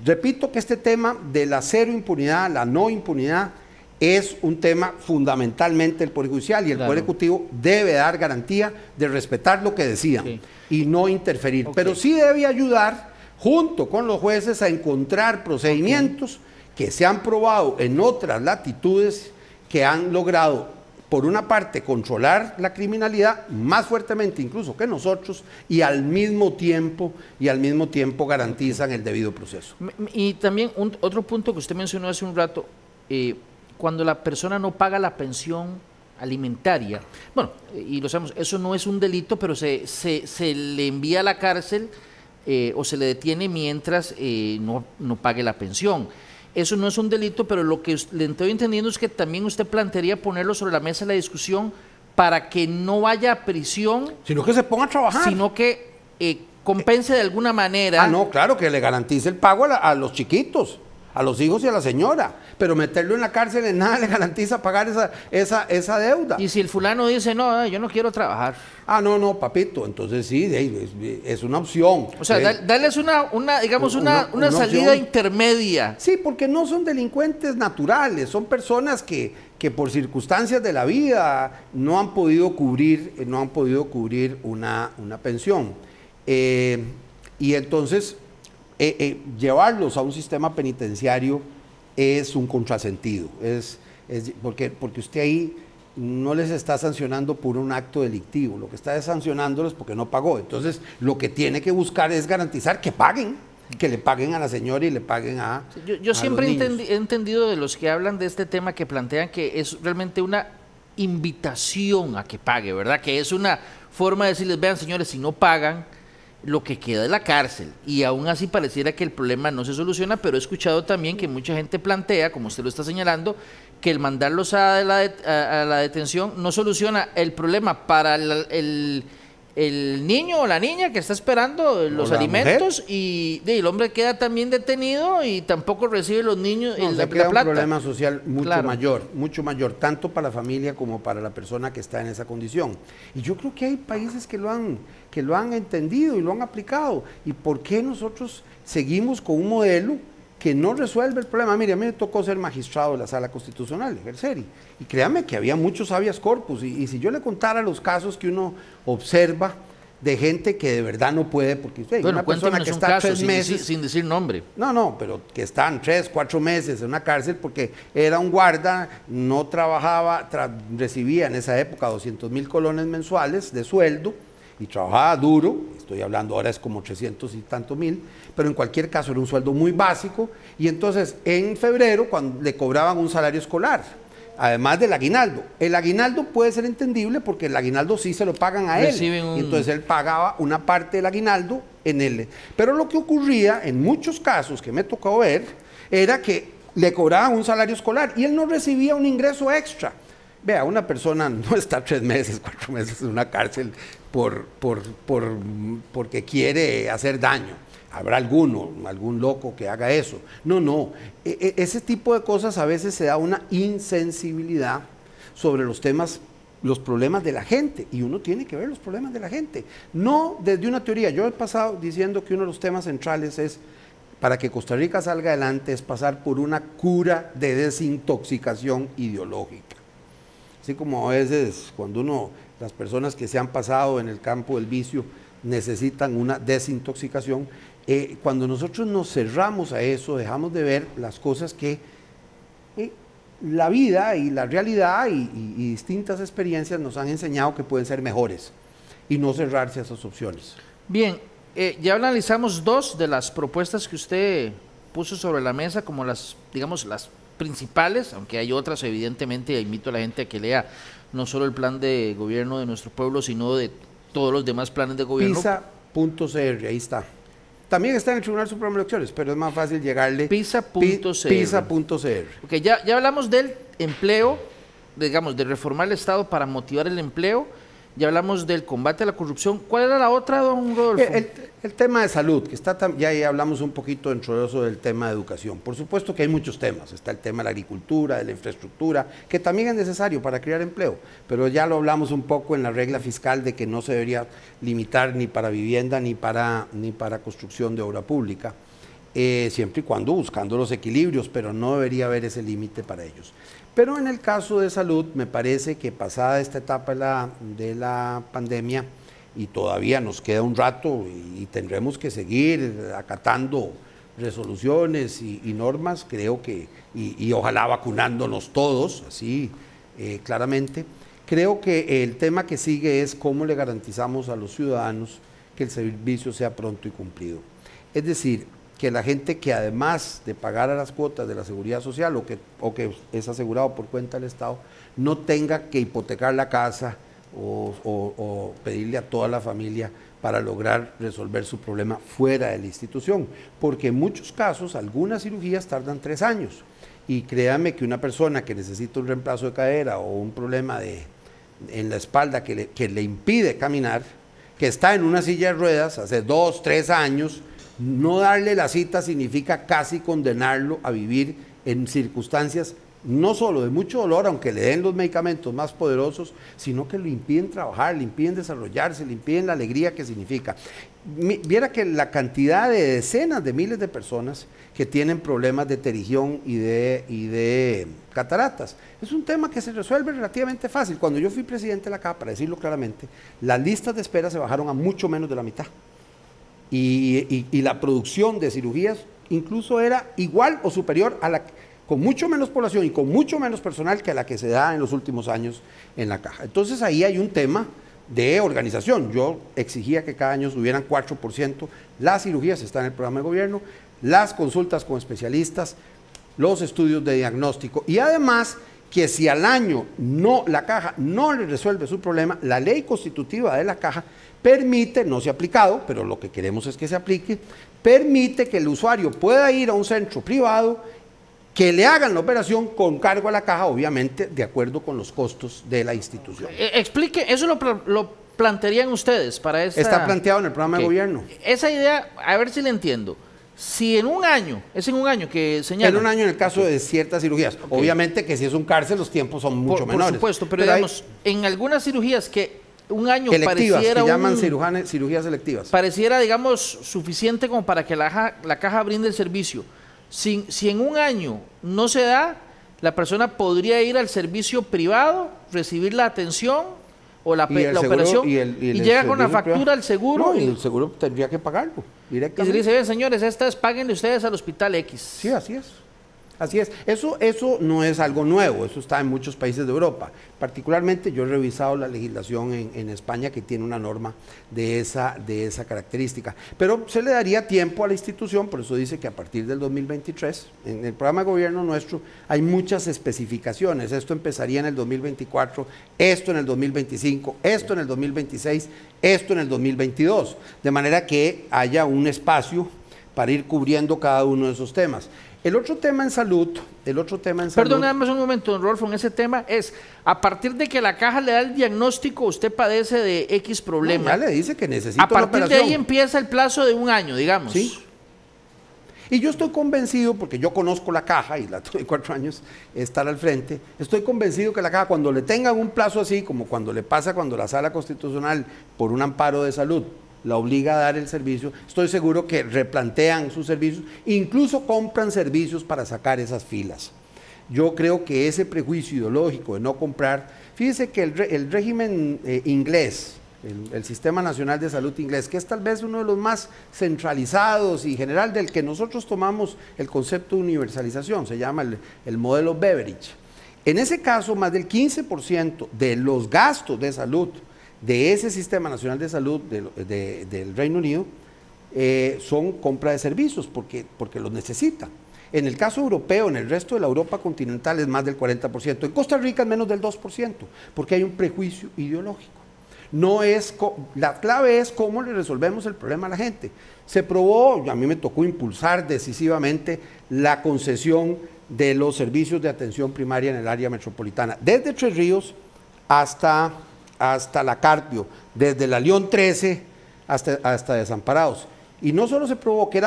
Speaker 2: Repito que este tema de la cero impunidad, la no impunidad, es un tema fundamentalmente del Poder Judicial y el Poder Ejecutivo debe dar garantía de respetar lo que decidan y no interferir. Pero sí debe ayudar, junto con los jueces, a encontrar procedimientos que se han probado en otras latitudes que han logrado, por una parte, controlar la criminalidad más fuertemente incluso que nosotros y al mismo tiempo garantizan el debido proceso.
Speaker 1: Y también otro punto que usted mencionó hace un rato, cuando la persona no paga la pensión alimentaria, bueno, y lo sabemos, eso no es un delito, pero se le envía a la cárcel o se le detiene mientras no pague la pensión. Eso no es un delito, pero lo que le estoy entendiendo es que también usted plantearía ponerlo sobre la mesa de la discusión para que no vaya a prisión,
Speaker 2: sino que se ponga a trabajar,
Speaker 1: sino que compense de alguna manera.
Speaker 2: No, claro, que le garantice el pago a los chiquitos, a los hijos y a la señora, pero meterlo en la cárcel en nada le garantiza pagar esa deuda.
Speaker 1: Y si el fulano dice, no, yo no quiero trabajar.
Speaker 2: No, papito, entonces sí, es una opción.
Speaker 1: O sea, darles una salida intermedia.
Speaker 2: Sí, porque no son delincuentes naturales, son personas que por circunstancias de la vida no han podido cubrir una pensión. Y entonces llevarlos a un sistema penitenciario es un contrasentido, porque usted ahí no les está sancionando por un acto delictivo, lo que está es sancionándoles porque no pagó. Entonces lo que tiene que buscar es garantizar que paguen, que le paguen a la señora y le paguen a
Speaker 1: Yo siempre he entendido de los que hablan de este tema que plantean que es realmente una invitación a que pague, ¿verdad? Que es una forma de decirles, vean señores, si no pagan, lo que queda es la cárcel, y aún así pareciera que el problema no se soluciona, pero he escuchado también que mucha gente plantea, como usted lo está señalando, que el mandarlos a la detención no soluciona el problema para el niño o la niña que está esperando los alimentos y el hombre queda también detenido y tampoco recibe los niños
Speaker 2: la
Speaker 1: plata.
Speaker 2: Un problema social mucho mayor, tanto para la familia como para la persona que está en esa condición. Y yo creo que hay países que lo han entendido y lo han aplicado. ¿Y por qué nosotros seguimos con un modelo que no resuelve el problema? Mire, a mí me tocó ser magistrado de la Sala Constitucional, ejercer, y créame que había muchos habeas corpus, y si yo le contara los casos que uno observa de gente que de verdad no puede, porque usted,
Speaker 1: bueno,
Speaker 2: una persona que está 3 meses...
Speaker 1: Sin decir nombre.
Speaker 2: No, pero que están 3, 4 meses en una cárcel porque era un guarda, no trabajaba, recibía en esa época 200,000 colones mensuales de sueldo, y trabajaba duro, estoy hablando ahora es como 300 y tanto mil, pero en cualquier caso era un sueldo muy básico, y entonces en febrero cuando le cobraban un salario escolar, además del aguinaldo. El aguinaldo puede ser entendible porque el aguinaldo sí se lo pagan a él, y entonces él pagaba una parte del aguinaldo en él. Pero lo que ocurría en muchos casos que me tocó ver era que le cobraban un salario escolar y él no recibía un ingreso extra. Vea, una persona no está 3 meses, 4 meses en una cárcel porque quiere hacer daño. Habrá algún loco que haga eso. No. Ese tipo de cosas a veces se da una insensibilidad sobre los problemas de la gente. Y uno tiene que ver los problemas de la gente. No desde una teoría. Yo he pasado diciendo que uno de los temas centrales es, para que Costa Rica salga adelante, es pasar por una cura de desintoxicación ideológica. Así como a veces cuando las personas que se han pasado en el campo del vicio necesitan una desintoxicación, cuando nosotros nos cerramos a eso, dejamos de ver las cosas que la vida y la realidad y distintas experiencias nos han enseñado que pueden ser mejores, y no cerrarse a esas opciones.
Speaker 1: Bien, ya analizamos 2 de las propuestas que usted puso sobre la mesa como las principales, aunque hay otras, evidentemente. Invito a la gente a que lea no solo el plan de gobierno de nuestro pueblo, sino de todos los demás planes de gobierno.
Speaker 2: PISA.cr, ahí está. También está en el Tribunal Supremo de Elecciones, pero es más fácil llegarle.
Speaker 1: PISA.cr.
Speaker 2: PISA.cr.
Speaker 1: Okay, ya hablamos del empleo, digamos, de reformar el Estado para motivar el empleo. Ya hablamos del combate a la corrupción. ¿Cuál era la otra, don Rodolfo?
Speaker 2: El tema de salud, que está ya hablamos un poquito dentro de eso del tema de educación. Por supuesto que hay muchos temas. Está el tema de la agricultura, de la infraestructura, que también es necesario para crear empleo. Pero ya lo hablamos un poco en la regla fiscal de que no se debería limitar ni para vivienda ni para construcción de obra pública, siempre y cuando buscando los equilibrios, pero no debería haber ese límite para ellos. Pero en el caso de salud, me parece que pasada esta etapa de la pandemia, y todavía nos queda un rato y tendremos que seguir acatando resoluciones y normas, creo que, y ojalá vacunándonos todos, así claramente, creo que el tema que sigue es cómo le garantizamos a los ciudadanos que el servicio sea pronto y cumplido. Es decir, que la gente que además de pagar a las cuotas de la seguridad social o que es asegurado por cuenta del Estado, no tenga que hipotecar la casa o pedirle a toda la familia para lograr resolver su problema fuera de la institución, porque en muchos casos algunas cirugías tardan 3 años, y créame que una persona que necesita un reemplazo de cadera o un problema en la espalda que le impide caminar, que está en una silla de ruedas hace 2, 3 años, no darle la cita significa casi condenarlo a vivir en circunstancias no solo de mucho dolor, aunque le den los medicamentos más poderosos, sino que le impiden trabajar, le impiden desarrollarse, le impiden la alegría que significa. Viera que la cantidad de decenas de miles de personas que tienen problemas de pterigión y de cataratas, es un tema que se resuelve relativamente fácil. Cuando yo fui presidente de la Caja, para decirlo claramente, las listas de espera se bajaron a mucho menos de la mitad. Y la producción de cirugías incluso era igual o superior a con mucho menos población y con mucho menos personal que a la que se da en los últimos años en la Caja. Entonces ahí hay un tema de organización. Yo exigía que cada año subieran 4%, las cirugías están en el programa de gobierno, las consultas con especialistas, los estudios de diagnóstico, y además que si al año la Caja no le resuelve su problema, la ley constitutiva de la Caja permite, no se ha aplicado, pero lo que queremos es que se aplique, permite que el usuario pueda ir a un centro privado, que le hagan la operación con cargo a la Caja, obviamente de acuerdo con los costos de la institución.
Speaker 1: Explique, eso lo plantearían ustedes para esta?
Speaker 2: Está planteado en el programa de gobierno.
Speaker 1: Esa idea, a ver si la entiendo. Si en un año, es en un año que señalan.
Speaker 2: En un año en el caso de ciertas cirugías. Obviamente que si es un cárcel los tiempos son mucho menores.
Speaker 1: Por supuesto, pero digamos, en algunas cirugías que un año
Speaker 2: electivas,
Speaker 1: pareciera
Speaker 2: que llaman cirugías selectivas.
Speaker 1: Pareciera, digamos, suficiente como para que la caja brinde el servicio. Si en un año no se da, la persona podría ir al servicio privado, recibir la atención o la operación y llega con la factura privado al seguro.
Speaker 2: No, y el seguro tendría que pagarlo directamente.
Speaker 1: Y se le dice, bien, señores, estas páguenle ustedes al hospital X.
Speaker 2: Sí, así es. Así es. Eso no es algo nuevo, eso está en muchos países de Europa. Particularmente yo he revisado la legislación en España que tiene una norma de esa característica. Pero se le daría tiempo a la institución, por eso dice que a partir del 2023, en el programa de gobierno nuestro hay muchas especificaciones. Esto empezaría en el 2024, esto en el 2025, esto en el 2026, esto en el 2022. De manera que haya un espacio para ir cubriendo cada uno de esos temas. El otro tema en salud. Perdón,
Speaker 1: nada más un momento, don Rodolfo, en ese tema es, a partir de que la caja le da el diagnóstico, usted padece de X problema.
Speaker 2: No, ya le dice que necesita
Speaker 1: una operación. A partir de ahí empieza el plazo de un año, digamos.
Speaker 2: Sí. Y yo estoy convencido, porque yo conozco la caja, y la tuve 4 años estar al frente, estoy convencido que la caja, cuando le tengan un plazo así, como cuando le pasa cuando la Sala Constitucional, por un amparo de salud, la obliga a dar el servicio, estoy seguro que replantean sus servicios, incluso compran servicios para sacar esas filas. Yo creo que ese prejuicio ideológico de no comprar, fíjese que el régimen inglés, el Sistema Nacional de Salud inglés, que es tal vez uno de los más centralizados y general del que nosotros tomamos el concepto de universalización, se llama el modelo Beveridge. En ese caso, más del 15% de los gastos de salud de ese Sistema Nacional de Salud del Reino Unido son compra de servicios porque los necesita. En el caso europeo, en el resto de la Europa continental es más del 40%. En Costa Rica es menos del 2%, porque hay un prejuicio ideológico. La clave es cómo le resolvemos el problema a la gente. Se probó, a mí me tocó impulsar decisivamente la concesión de los servicios de atención primaria en el área metropolitana, desde Tres Ríos hasta la Carpio, desde la León 13 hasta Desamparados. Y no solo se probó que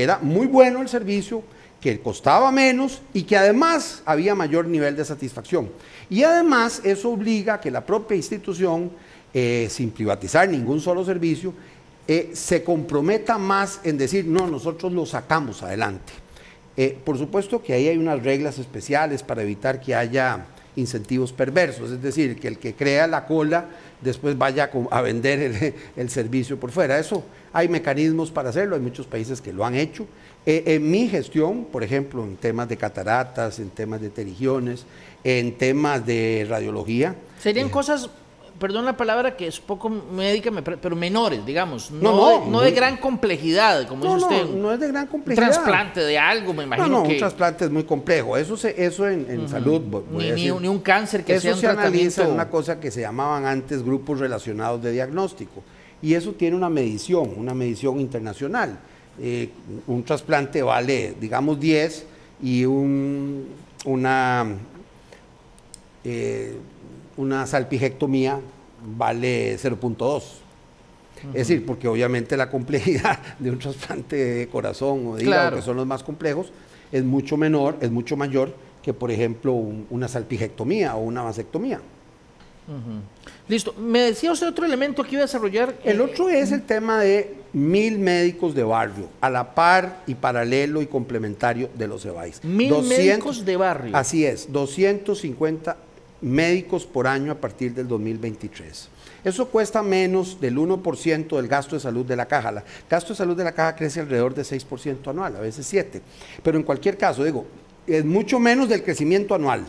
Speaker 2: era muy bueno el servicio, que costaba menos y que además había mayor nivel de satisfacción. Y además eso obliga a que la propia institución, sin privatizar ningún solo servicio, se comprometa más en decir, no, nosotros lo sacamos adelante. Por supuesto que ahí hay unas reglas especiales para evitar que haya incentivos perversos, es decir, que el que crea la cola después vaya a vender el servicio por fuera. Eso hay mecanismos para hacerlo, hay muchos países que lo han hecho. En mi gestión, por ejemplo, en temas de cataratas, en temas de pterigiones, en temas de radiología.
Speaker 1: Serían cosas, perdón la palabra, que es poco médica, pero menores, digamos, no de gran complejidad, como dice usted.
Speaker 2: No es de gran complejidad.
Speaker 1: Un trasplante de algo, me imagino que...
Speaker 2: un trasplante es muy complejo, eso en salud...
Speaker 1: Ni un cáncer que sea un tratamiento... Eso se analiza
Speaker 2: en una cosa que se llamaban antes grupos relacionados de diagnóstico, y eso tiene una medición internacional. Un trasplante vale, digamos, 10 y una salpingectomía vale 0.2. Es decir, porque obviamente la complejidad de un trasplante de corazón o de hígado, que son los más complejos, es mucho mayor que, por ejemplo, una salpingectomía o una vasectomía.
Speaker 1: Listo. Me decía usted otro elemento que iba a desarrollar.
Speaker 2: El otro es el tema de 1000 médicos de barrio, a la par y paralelo y complementario de los EBAIS.
Speaker 1: 1000 médicos de barrio.
Speaker 2: Así es, 250 médicos por año a partir del 2023. Eso cuesta menos del 1% del gasto de salud de la caja. El gasto de salud de la caja crece alrededor de 6% anual, a veces 7%. Pero en cualquier caso, es mucho menos del crecimiento anual.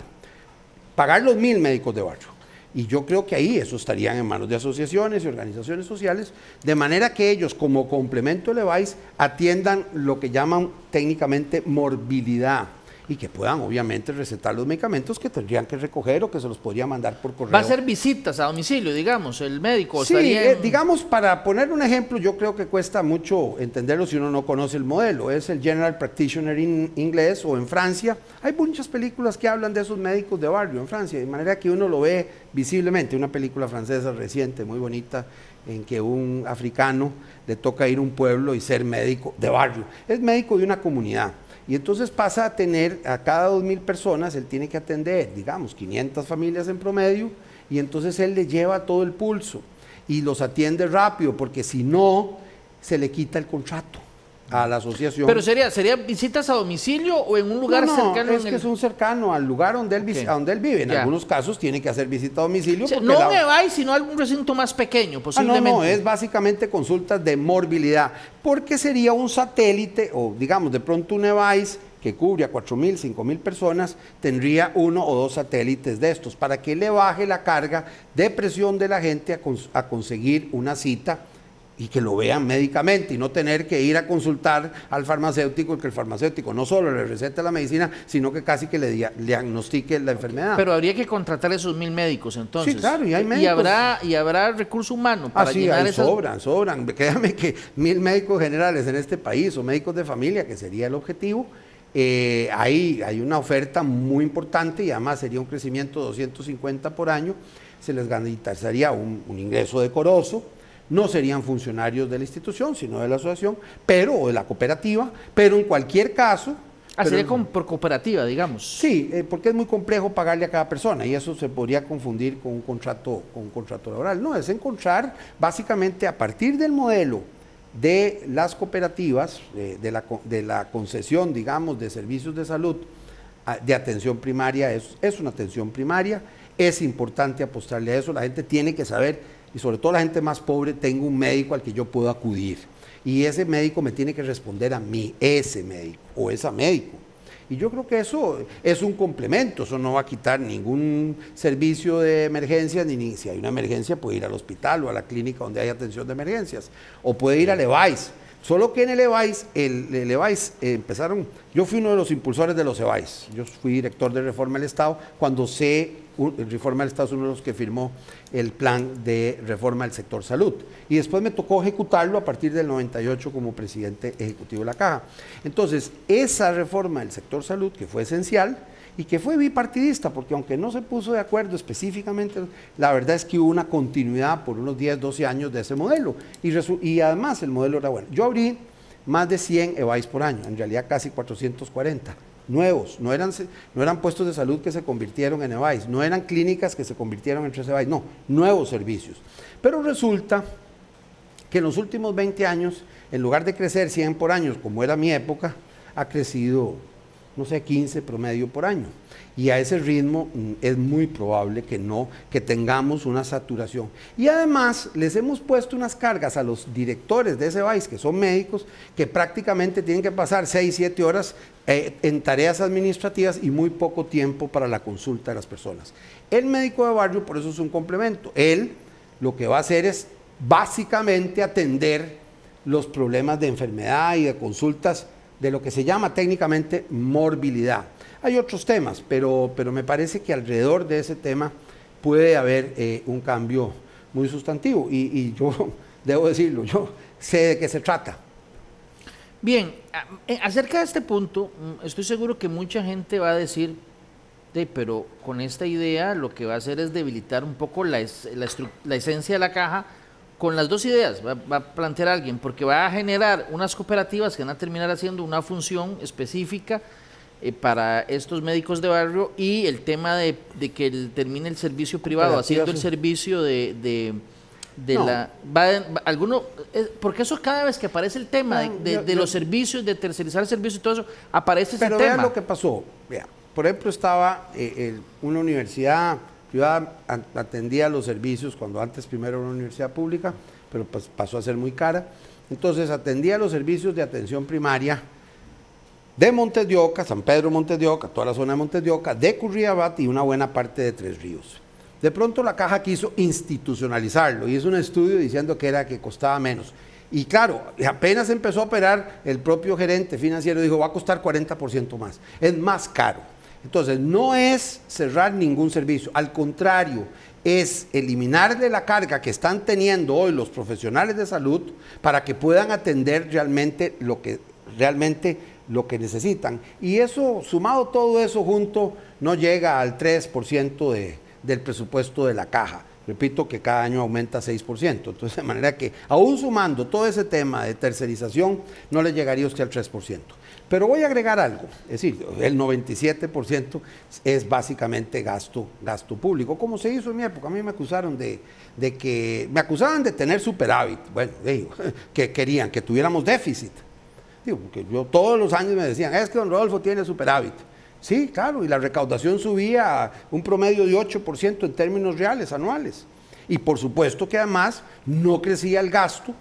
Speaker 2: Pagar los 1000 médicos de barrio. Y yo creo que ahí eso estarían en manos de asociaciones y organizaciones sociales, de manera que ellos, como complemento del EBAIS, atiendan lo que llaman técnicamente morbilidad. y que puedan obviamente recetar los medicamentos que tendrían que recoger o que se los podría mandar por correo.
Speaker 1: Va a hacer visitas a domicilio, digamos, el médico.
Speaker 2: Sí, digamos, para poner un ejemplo, yo creo que cuesta mucho entenderlo si uno no conoce el modelo. Es el General Practitioner en inglés o en Francia. Hay muchas películas que hablan de esos médicos de barrio en Francia, de manera que uno lo ve visiblemente. Una película francesa reciente, muy bonita, en que un africano le toca ir a un pueblo y ser médico de barrio. Es médico de una comunidad. Y entonces pasa a tener a cada 2.000 personas, él tiene que atender, digamos, 500 familias en promedio, y entonces él le lleva todo el pulso y los atiende rápido, porque si no, se le quita el contrato a la asociación.
Speaker 1: Pero ¿sería visitas a domicilio o en un lugar cercano?
Speaker 2: Es que es un cercano al lugar donde él, a donde él vive. En algunos casos tiene que hacer visita a domicilio.
Speaker 1: O sea, no un EVAIS, sino algún recinto más pequeño, posiblemente.
Speaker 2: No, es básicamente consultas de morbilidad, porque sería un satélite, o digamos, de pronto un EVAIS que cubre a 4.000, 5.000 personas, tendría 1 o 2 satélites de estos, para que le baje la carga de presión de la gente a conseguir una cita y que lo vean médicamente y no tener que ir a consultar al farmacéutico y que el farmacéutico no solo le recete la medicina, sino que casi que le diagnostique la enfermedad.
Speaker 1: Pero habría que contratar esos 1.000 médicos entonces.
Speaker 2: Sí, claro, y hay médicos.
Speaker 1: Y habrá recurso humano para llenar esas...
Speaker 2: sobran. Créame que 1.000 médicos generales en este país o médicos de familia, que sería el objetivo, hay una oferta muy importante y además sería un crecimiento de 250 por año, se les garantizaría un ingreso decoroso. No serían funcionarios de la institución, sino de la asociación, o de la cooperativa, pero en cualquier caso...
Speaker 1: sería por cooperativa, digamos.
Speaker 2: Sí, porque es muy complejo pagarle a cada persona y eso se podría confundir con un contrato laboral. No, es encontrar básicamente a partir del modelo de las cooperativas, de la concesión, digamos, de servicios de salud, de atención primaria, es una atención primaria, es importante apostarle a eso, la gente tiene que saber, y sobre todo la gente más pobre, tengo un médico al que yo puedo acudir y ese médico me tiene que responder a mí, ese médico o esa médico. Y yo creo que eso es un complemento, eso no va a quitar ningún servicio de emergencias, ni si hay una emergencia puede ir al hospital o a la clínica donde hay atención de emergencias, o puede ir al EVAIS. Solo que en el EVAIS empezaron, yo fui uno de los impulsores de los EVAIS, yo fui director de Reforma del Estado, cuando Reforma del Estado es uno de los que firmó el plan de reforma del sector salud, y después me tocó ejecutarlo a partir del 98 como presidente ejecutivo de la Caja. Entonces, esa reforma del sector salud, que fue esencial, y que fue bipartidista, porque aunque no se puso de acuerdo específicamente, la verdad es que hubo una continuidad por unos 10, 12 años de ese modelo, y además el modelo era bueno. Yo abrí más de 100 EVAIS por año, en realidad casi 440, nuevos, no eran puestos de salud que se convirtieron en EVAIS, no eran clínicas que se convirtieron en 3 EVAIS, no, nuevos servicios. Pero resulta que en los últimos 20 años, en lugar de crecer 100 por año, como era mi época, ha crecido, no sé, 15 promedio por año. Y a ese ritmo es muy probable que tengamos una saturación. Y además les hemos puesto unas cargas a los directores de ese país, que son médicos, que prácticamente tienen que pasar 6, 7 horas en tareas administrativas y muy poco tiempo para la consulta de las personas. El médico de barrio, por eso es un complemento. Él lo que va a hacer es básicamente atender los problemas de enfermedad y de consultas de lo que se llama técnicamente morbilidad. Hay otros temas, pero me parece que alrededor de ese tema puede haber un cambio muy sustantivo y yo debo decirlo, yo sé de qué se trata.
Speaker 1: Bien, acerca de este punto, estoy seguro que mucha gente va a decir, pero con esta idea lo que va a hacer es debilitar un poco la esencia de la Caja. Con las dos ideas va a plantear alguien, porque va a generar unas cooperativas que van a terminar haciendo una función específica para estos médicos de barrio, y el tema de que termine el servicio privado haciendo el servicio porque eso cada vez que aparece el tema de los servicios, de tercerizar el servicio y todo eso, aparece ese tema.
Speaker 2: Pero vean lo que pasó. Vea, por ejemplo, estaba una universidad privada, atendía los servicios cuando antes primero era una universidad pública, pero pues pasó a ser muy cara. Entonces atendía los servicios de atención primaria de Montes de Oca, San Pedro Montes de Oca, toda la zona de Montes de Oca, de Curriabat y una buena parte de Tres Ríos. De pronto la Caja quiso institucionalizarlo y hizo un estudio diciendo que costaba menos. Y claro, apenas empezó a operar, el propio gerente financiero dijo, va a costar 40% más, es más caro. Entonces, no es cerrar ningún servicio, al contrario, es eliminarle la carga que están teniendo hoy los profesionales de salud para que puedan atender realmente lo que necesitan. Y eso, sumado todo eso junto, no llega al 3% del presupuesto de la caja. Repito que cada año aumenta 6%. Entonces, de manera que, aún sumando todo ese tema de tercerización, no le llegaría usted al 3%. Pero voy a agregar algo, es decir, el 97% es básicamente gasto público, como se hizo en mi época. A mí me acusaron me acusaban de tener superávit. Bueno, digo, que querían que tuviéramos déficit. Digo, porque yo todos los años me decían, es que don Rodolfo tiene superávit. Sí, claro, y la recaudación subía a un promedio de 8% en términos reales, anuales. Y por supuesto que además no crecía el gasto,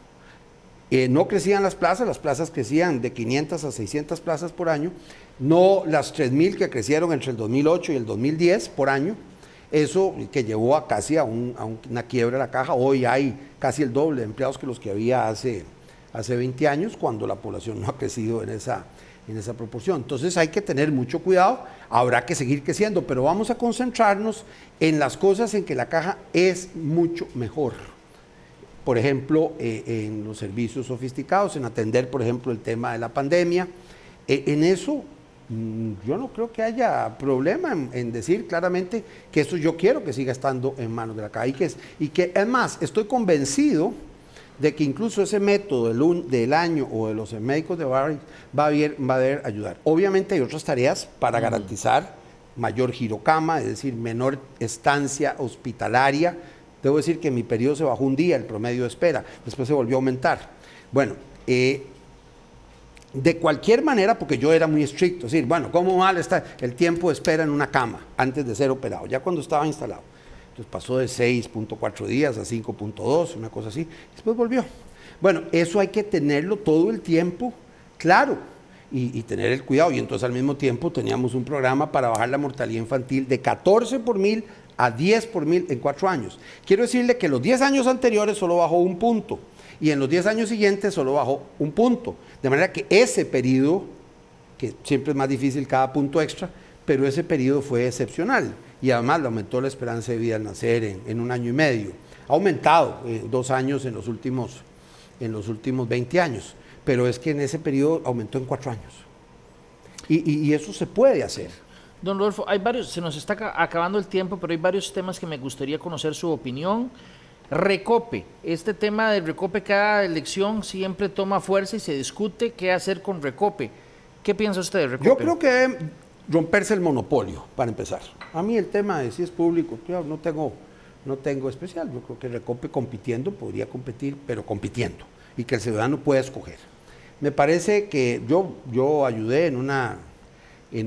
Speaker 2: no crecían las plazas crecían de 500 a 600 plazas por año, no las 3.000 que crecieron entre el 2008 y el 2010 por año, eso que llevó a casi a una quiebra de la caja. Hoy hay casi el doble de empleados que los que había hace 20 años, cuando la población no ha crecido en esa proporción. Entonces hay que tener mucho cuidado, habrá que seguir creciendo, pero vamos a concentrarnos en las cosas en que la caja es mucho mejor. Por ejemplo, en los servicios sofisticados, en atender, por ejemplo, el tema de la pandemia. En eso, yo no creo que haya problema en decir claramente que eso yo quiero que siga estando en manos de la caja. Y que además, estoy convencido de que incluso ese método del año o de los médicos de barrio va a ver ayudar. Obviamente hay otras tareas para garantizar mayor girocama, es decir, menor estancia hospitalaria. Debo decir que en mi periodo se bajó un día el promedio de espera, después se volvió a aumentar. Bueno, de cualquier manera, porque yo era muy estricto, es decir, bueno, ¿cómo mal está el tiempo de espera en una cama antes de ser operado? Ya cuando estaba instalado. Entonces pasó de 6.4 días a 5.2, una cosa así, después volvió. Bueno, eso hay que tenerlo todo el tiempo claro y tener el cuidado. Y entonces al mismo tiempo teníamos un programa para bajar la mortalidad infantil de 14 por 1000 a 10 por 1000 en 4 años. Quiero decirle que los 10 años anteriores solo bajó 1 punto y en los 10 años siguientes solo bajó 1 punto. De manera que ese periodo, que siempre es más difícil cada punto extra, pero ese periodo fue excepcional. Y además le aumentó la esperanza de vida al nacer en 1 año y medio. Ha aumentado 2 años en los últimos 20 años, pero es que en ese periodo aumentó en 4 años. Y eso se puede hacer.
Speaker 1: Don Rodolfo, hay varios, se nos está acabando el tiempo, pero hay varios temas que me gustaría conocer su opinión. Recope, este tema del Recope, cada elección siempre toma fuerza y se discute qué hacer con Recope. ¿Qué piensa usted de Recope?
Speaker 2: Yo creo que debe romperse el monopolio, para empezar. A mí el tema de si es público, yo no tengo especial. Yo creo que Recope compitiendo podría competir, pero compitiendo, y que el ciudadano pueda escoger. Me parece que yo ayudé en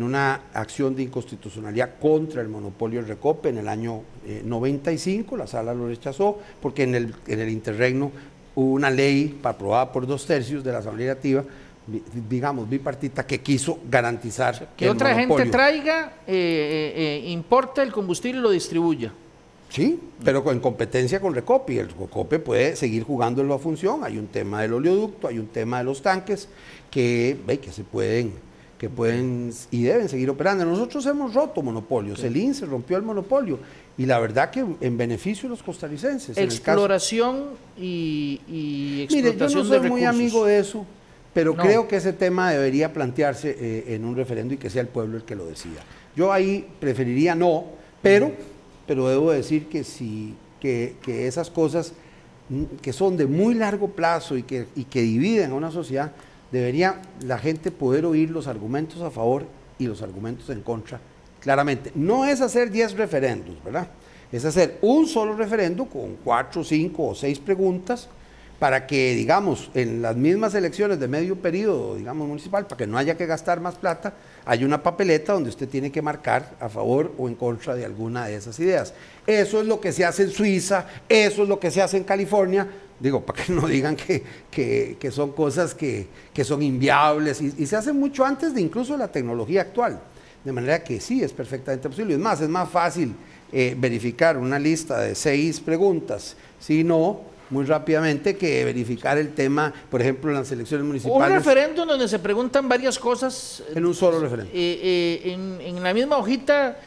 Speaker 2: una acción de inconstitucionalidad contra el monopolio del Recope en el año 95, la sala lo rechazó, porque en el interregno hubo una ley aprobada por 2/3 de la Asamblea Legislativa, digamos, bipartita, que quiso garantizar
Speaker 1: que otra gente traiga, importe el combustible y lo distribuya.
Speaker 2: Sí, pero en competencia con Recope, y el Recope puede seguir jugando en la función. Hay un tema del oleoducto, hay un tema de los tanques que pueden y deben seguir operando. Nosotros hemos roto monopolios, el INSE rompió el monopolio, y la verdad que en beneficio de los costarricenses.
Speaker 1: Exploración y explotación de recursos.
Speaker 2: Mire, yo no soy muy amigo de eso, pero creo que ese tema debería plantearse en un referendo y que sea el pueblo el que lo decida. Yo ahí preferiría no, pero debo decir que sí, que esas cosas que son de muy largo plazo y que dividen a una sociedad, debería la gente poder oír los argumentos a favor y los argumentos en contra claramente. No es hacer 10 referendos, ¿verdad? Es hacer un solo referendo con 4, 5 o 6 preguntas para que, digamos, en las mismas elecciones de medio periodo, digamos, municipal, para que no haya que gastar más plata, hay una papeleta donde usted tiene que marcar a favor o en contra de alguna de esas ideas. Eso es lo que se hace en Suiza, eso es lo que se hace en California, digo, para que no digan que son cosas que son inviables, y se hace mucho antes de incluso la tecnología actual, de manera que sí, es perfectamente posible. Es más fácil verificar una lista de 6 preguntas, si no, muy rápidamente que verificar el tema, por ejemplo, en las elecciones municipales.
Speaker 1: Un referéndum donde se preguntan varias cosas.
Speaker 2: En un solo referéndum.
Speaker 1: En la misma hojita,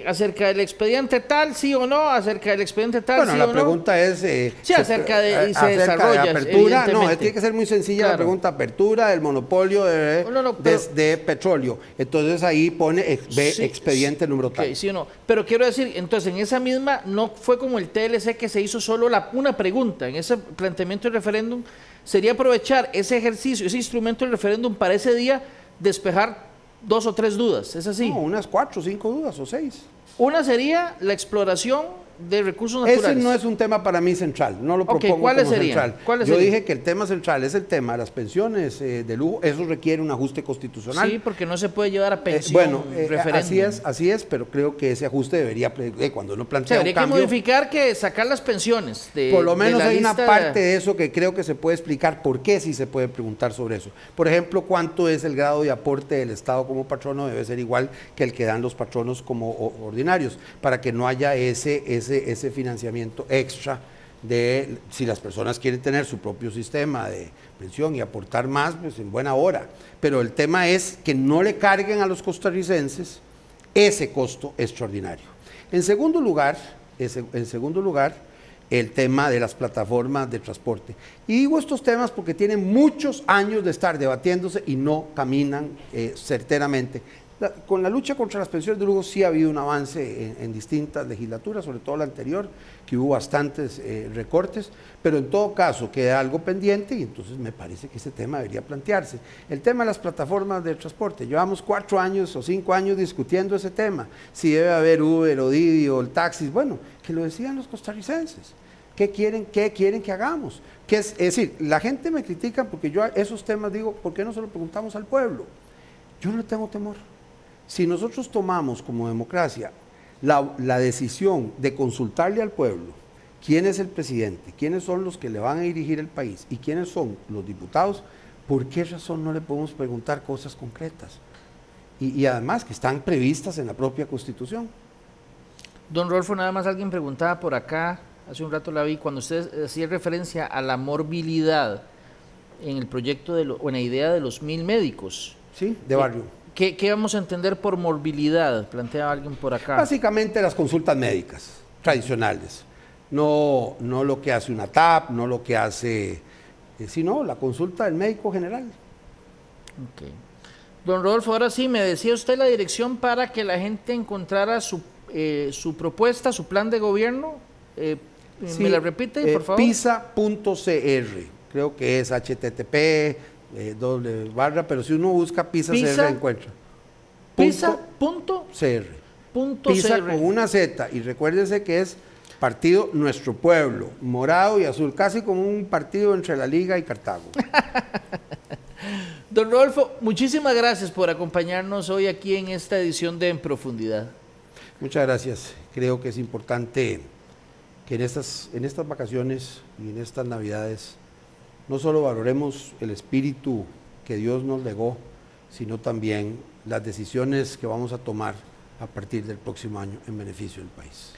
Speaker 1: acerca del expediente tal, sí o no, acerca del expediente tal,
Speaker 2: bueno,
Speaker 1: sí
Speaker 2: la
Speaker 1: o no.
Speaker 2: pregunta es...
Speaker 1: sí, acerca de... Y se desarrolla,
Speaker 2: de apertura, no, tiene
Speaker 1: evidentemente.
Speaker 2: que ser muy sencilla
Speaker 1: Claro.
Speaker 2: la pregunta, apertura del monopolio de petróleo. Entonces ahí pone, ve
Speaker 1: Sí,
Speaker 2: expediente número tal.
Speaker 1: Ok, sí o no. Pero quiero decir, entonces, en esa misma, no fue como el TLC que se hizo solo una pregunta. En ese planteamiento del referéndum, sería aprovechar ese ejercicio, ese instrumento del referéndum para ese día despejar 2 o 3 dudas. ¿Es así?
Speaker 2: No, unas 4 o 5 dudas o 6.
Speaker 1: Una sería la exploración de recursos naturales.
Speaker 2: Ese no es un tema para mí central, no lo
Speaker 1: Ok,
Speaker 2: propongo
Speaker 1: ¿cuáles
Speaker 2: como
Speaker 1: serían?
Speaker 2: central.
Speaker 1: ¿Cuáles
Speaker 2: Yo
Speaker 1: serían?
Speaker 2: dije que el tema central es el tema de las pensiones de lujo, eso requiere un ajuste constitucional.
Speaker 1: Sí, porque no se puede llevar a pensión
Speaker 2: referéndum.
Speaker 1: referéndum.
Speaker 2: Así es, pero creo que ese ajuste debería, cuando uno
Speaker 1: O sea,
Speaker 2: plantea un
Speaker 1: habría que
Speaker 2: cambio,
Speaker 1: modificar que sacar las pensiones.
Speaker 2: por lo menos
Speaker 1: la
Speaker 2: hay una
Speaker 1: lista
Speaker 2: parte de eso que creo que se puede explicar por qué sí se puede preguntar sobre eso. Por ejemplo, cuánto es el grado de aporte del Estado como patrono, debe ser igual que el que dan los patronos como ordinarios, para que no haya ese financiamiento extra de, si las personas quieren tener su propio sistema de pensión y aportar más, pues en buena hora. Pero el tema es que no le carguen a los costarricenses ese costo extraordinario. En segundo lugar, el tema de las plataformas de transporte. Y digo estos temas porque tienen muchos años de estar debatiéndose y no caminan certeramente. Con la lucha contra las pensiones de lujo sí ha habido un avance en distintas legislaturas, sobre todo la anterior, que hubo bastantes recortes, pero en todo caso queda algo pendiente y entonces me parece que ese tema debería plantearse. El tema de las plataformas de transporte, llevamos 4 años o 5 años discutiendo ese tema, si debe haber Uber o Didi o el taxi, bueno, que lo decían los costarricenses. ¿Qué quieren que hagamos? Es decir, la gente me critica porque yo a esos temas digo, ¿por qué no se lo preguntamos al pueblo? Yo no le tengo temor. Si nosotros tomamos como democracia la decisión de consultarle al pueblo quién es el presidente, quiénes son los que le van a dirigir el país y quiénes son los diputados, ¿por qué razón no le podemos preguntar cosas concretas? Y además que están previstas en la propia Constitución.
Speaker 1: Don Rodolfo, nada más alguien preguntaba por acá, hace un rato la vi, cuando usted hacía referencia a la morbilidad en el proyecto o en la idea de los 1000 médicos.
Speaker 2: Sí, de barrio.
Speaker 1: ¿Qué vamos a entender por morbilidad? Plantea alguien por acá.
Speaker 2: Básicamente las consultas médicas tradicionales, no lo que hace una TAP, no lo que hace, sino la consulta del médico general.
Speaker 1: Okay. Don Rodolfo, ahora sí, me decía usted la dirección para que la gente encontrara su propuesta, su plan de gobierno.
Speaker 2: Sí,
Speaker 1: ¿Me la repite, por favor?
Speaker 2: PISA.cr, creo que es HTTP, /, pero si uno busca PISA CR encuentra.
Speaker 1: PISA.cr.
Speaker 2: PISA con una Z, y recuérdense que es partido Nuestro Pueblo, morado y azul, casi como un partido entre la Liga y Cartago.
Speaker 1: Don Rodolfo, muchísimas gracias por acompañarnos hoy aquí en esta edición de En Profundidad.
Speaker 2: Muchas gracias. Creo que es importante que en estas vacaciones y en estas Navidades no solo valoremos el espíritu que Dios nos legó, sino también las decisiones que vamos a tomar a partir del próximo año en beneficio del país.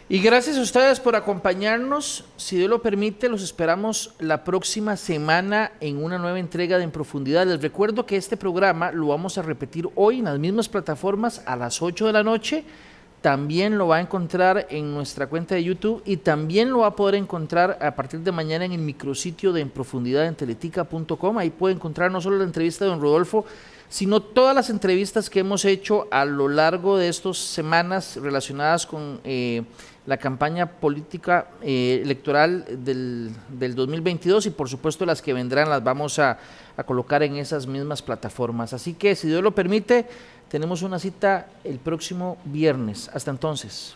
Speaker 1: Y gracias a ustedes por acompañarnos. Si Dios lo permite, los esperamos la próxima semana en una nueva entrega de En Profundidad. Les recuerdo que este programa lo vamos a repetir hoy en las mismas plataformas a las 8 de la noche. También lo va a encontrar en nuestra cuenta de YouTube y también lo va a poder encontrar a partir de mañana en el micrositio de En Profundidad en teletica.com. Ahí puede encontrar no solo la entrevista de don Rodolfo, sino todas las entrevistas que hemos hecho a lo largo de estas semanas relacionadas con la campaña política electoral del 2022 y por supuesto las que vendrán las vamos a colocar en esas mismas plataformas. Así que si Dios lo permite, tenemos una cita el próximo viernes. Hasta entonces.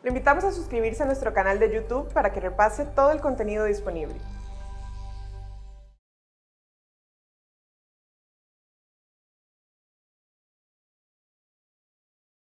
Speaker 3: Lo invitamos a suscribirse a nuestro canal de YouTube para que repase todo el contenido disponible.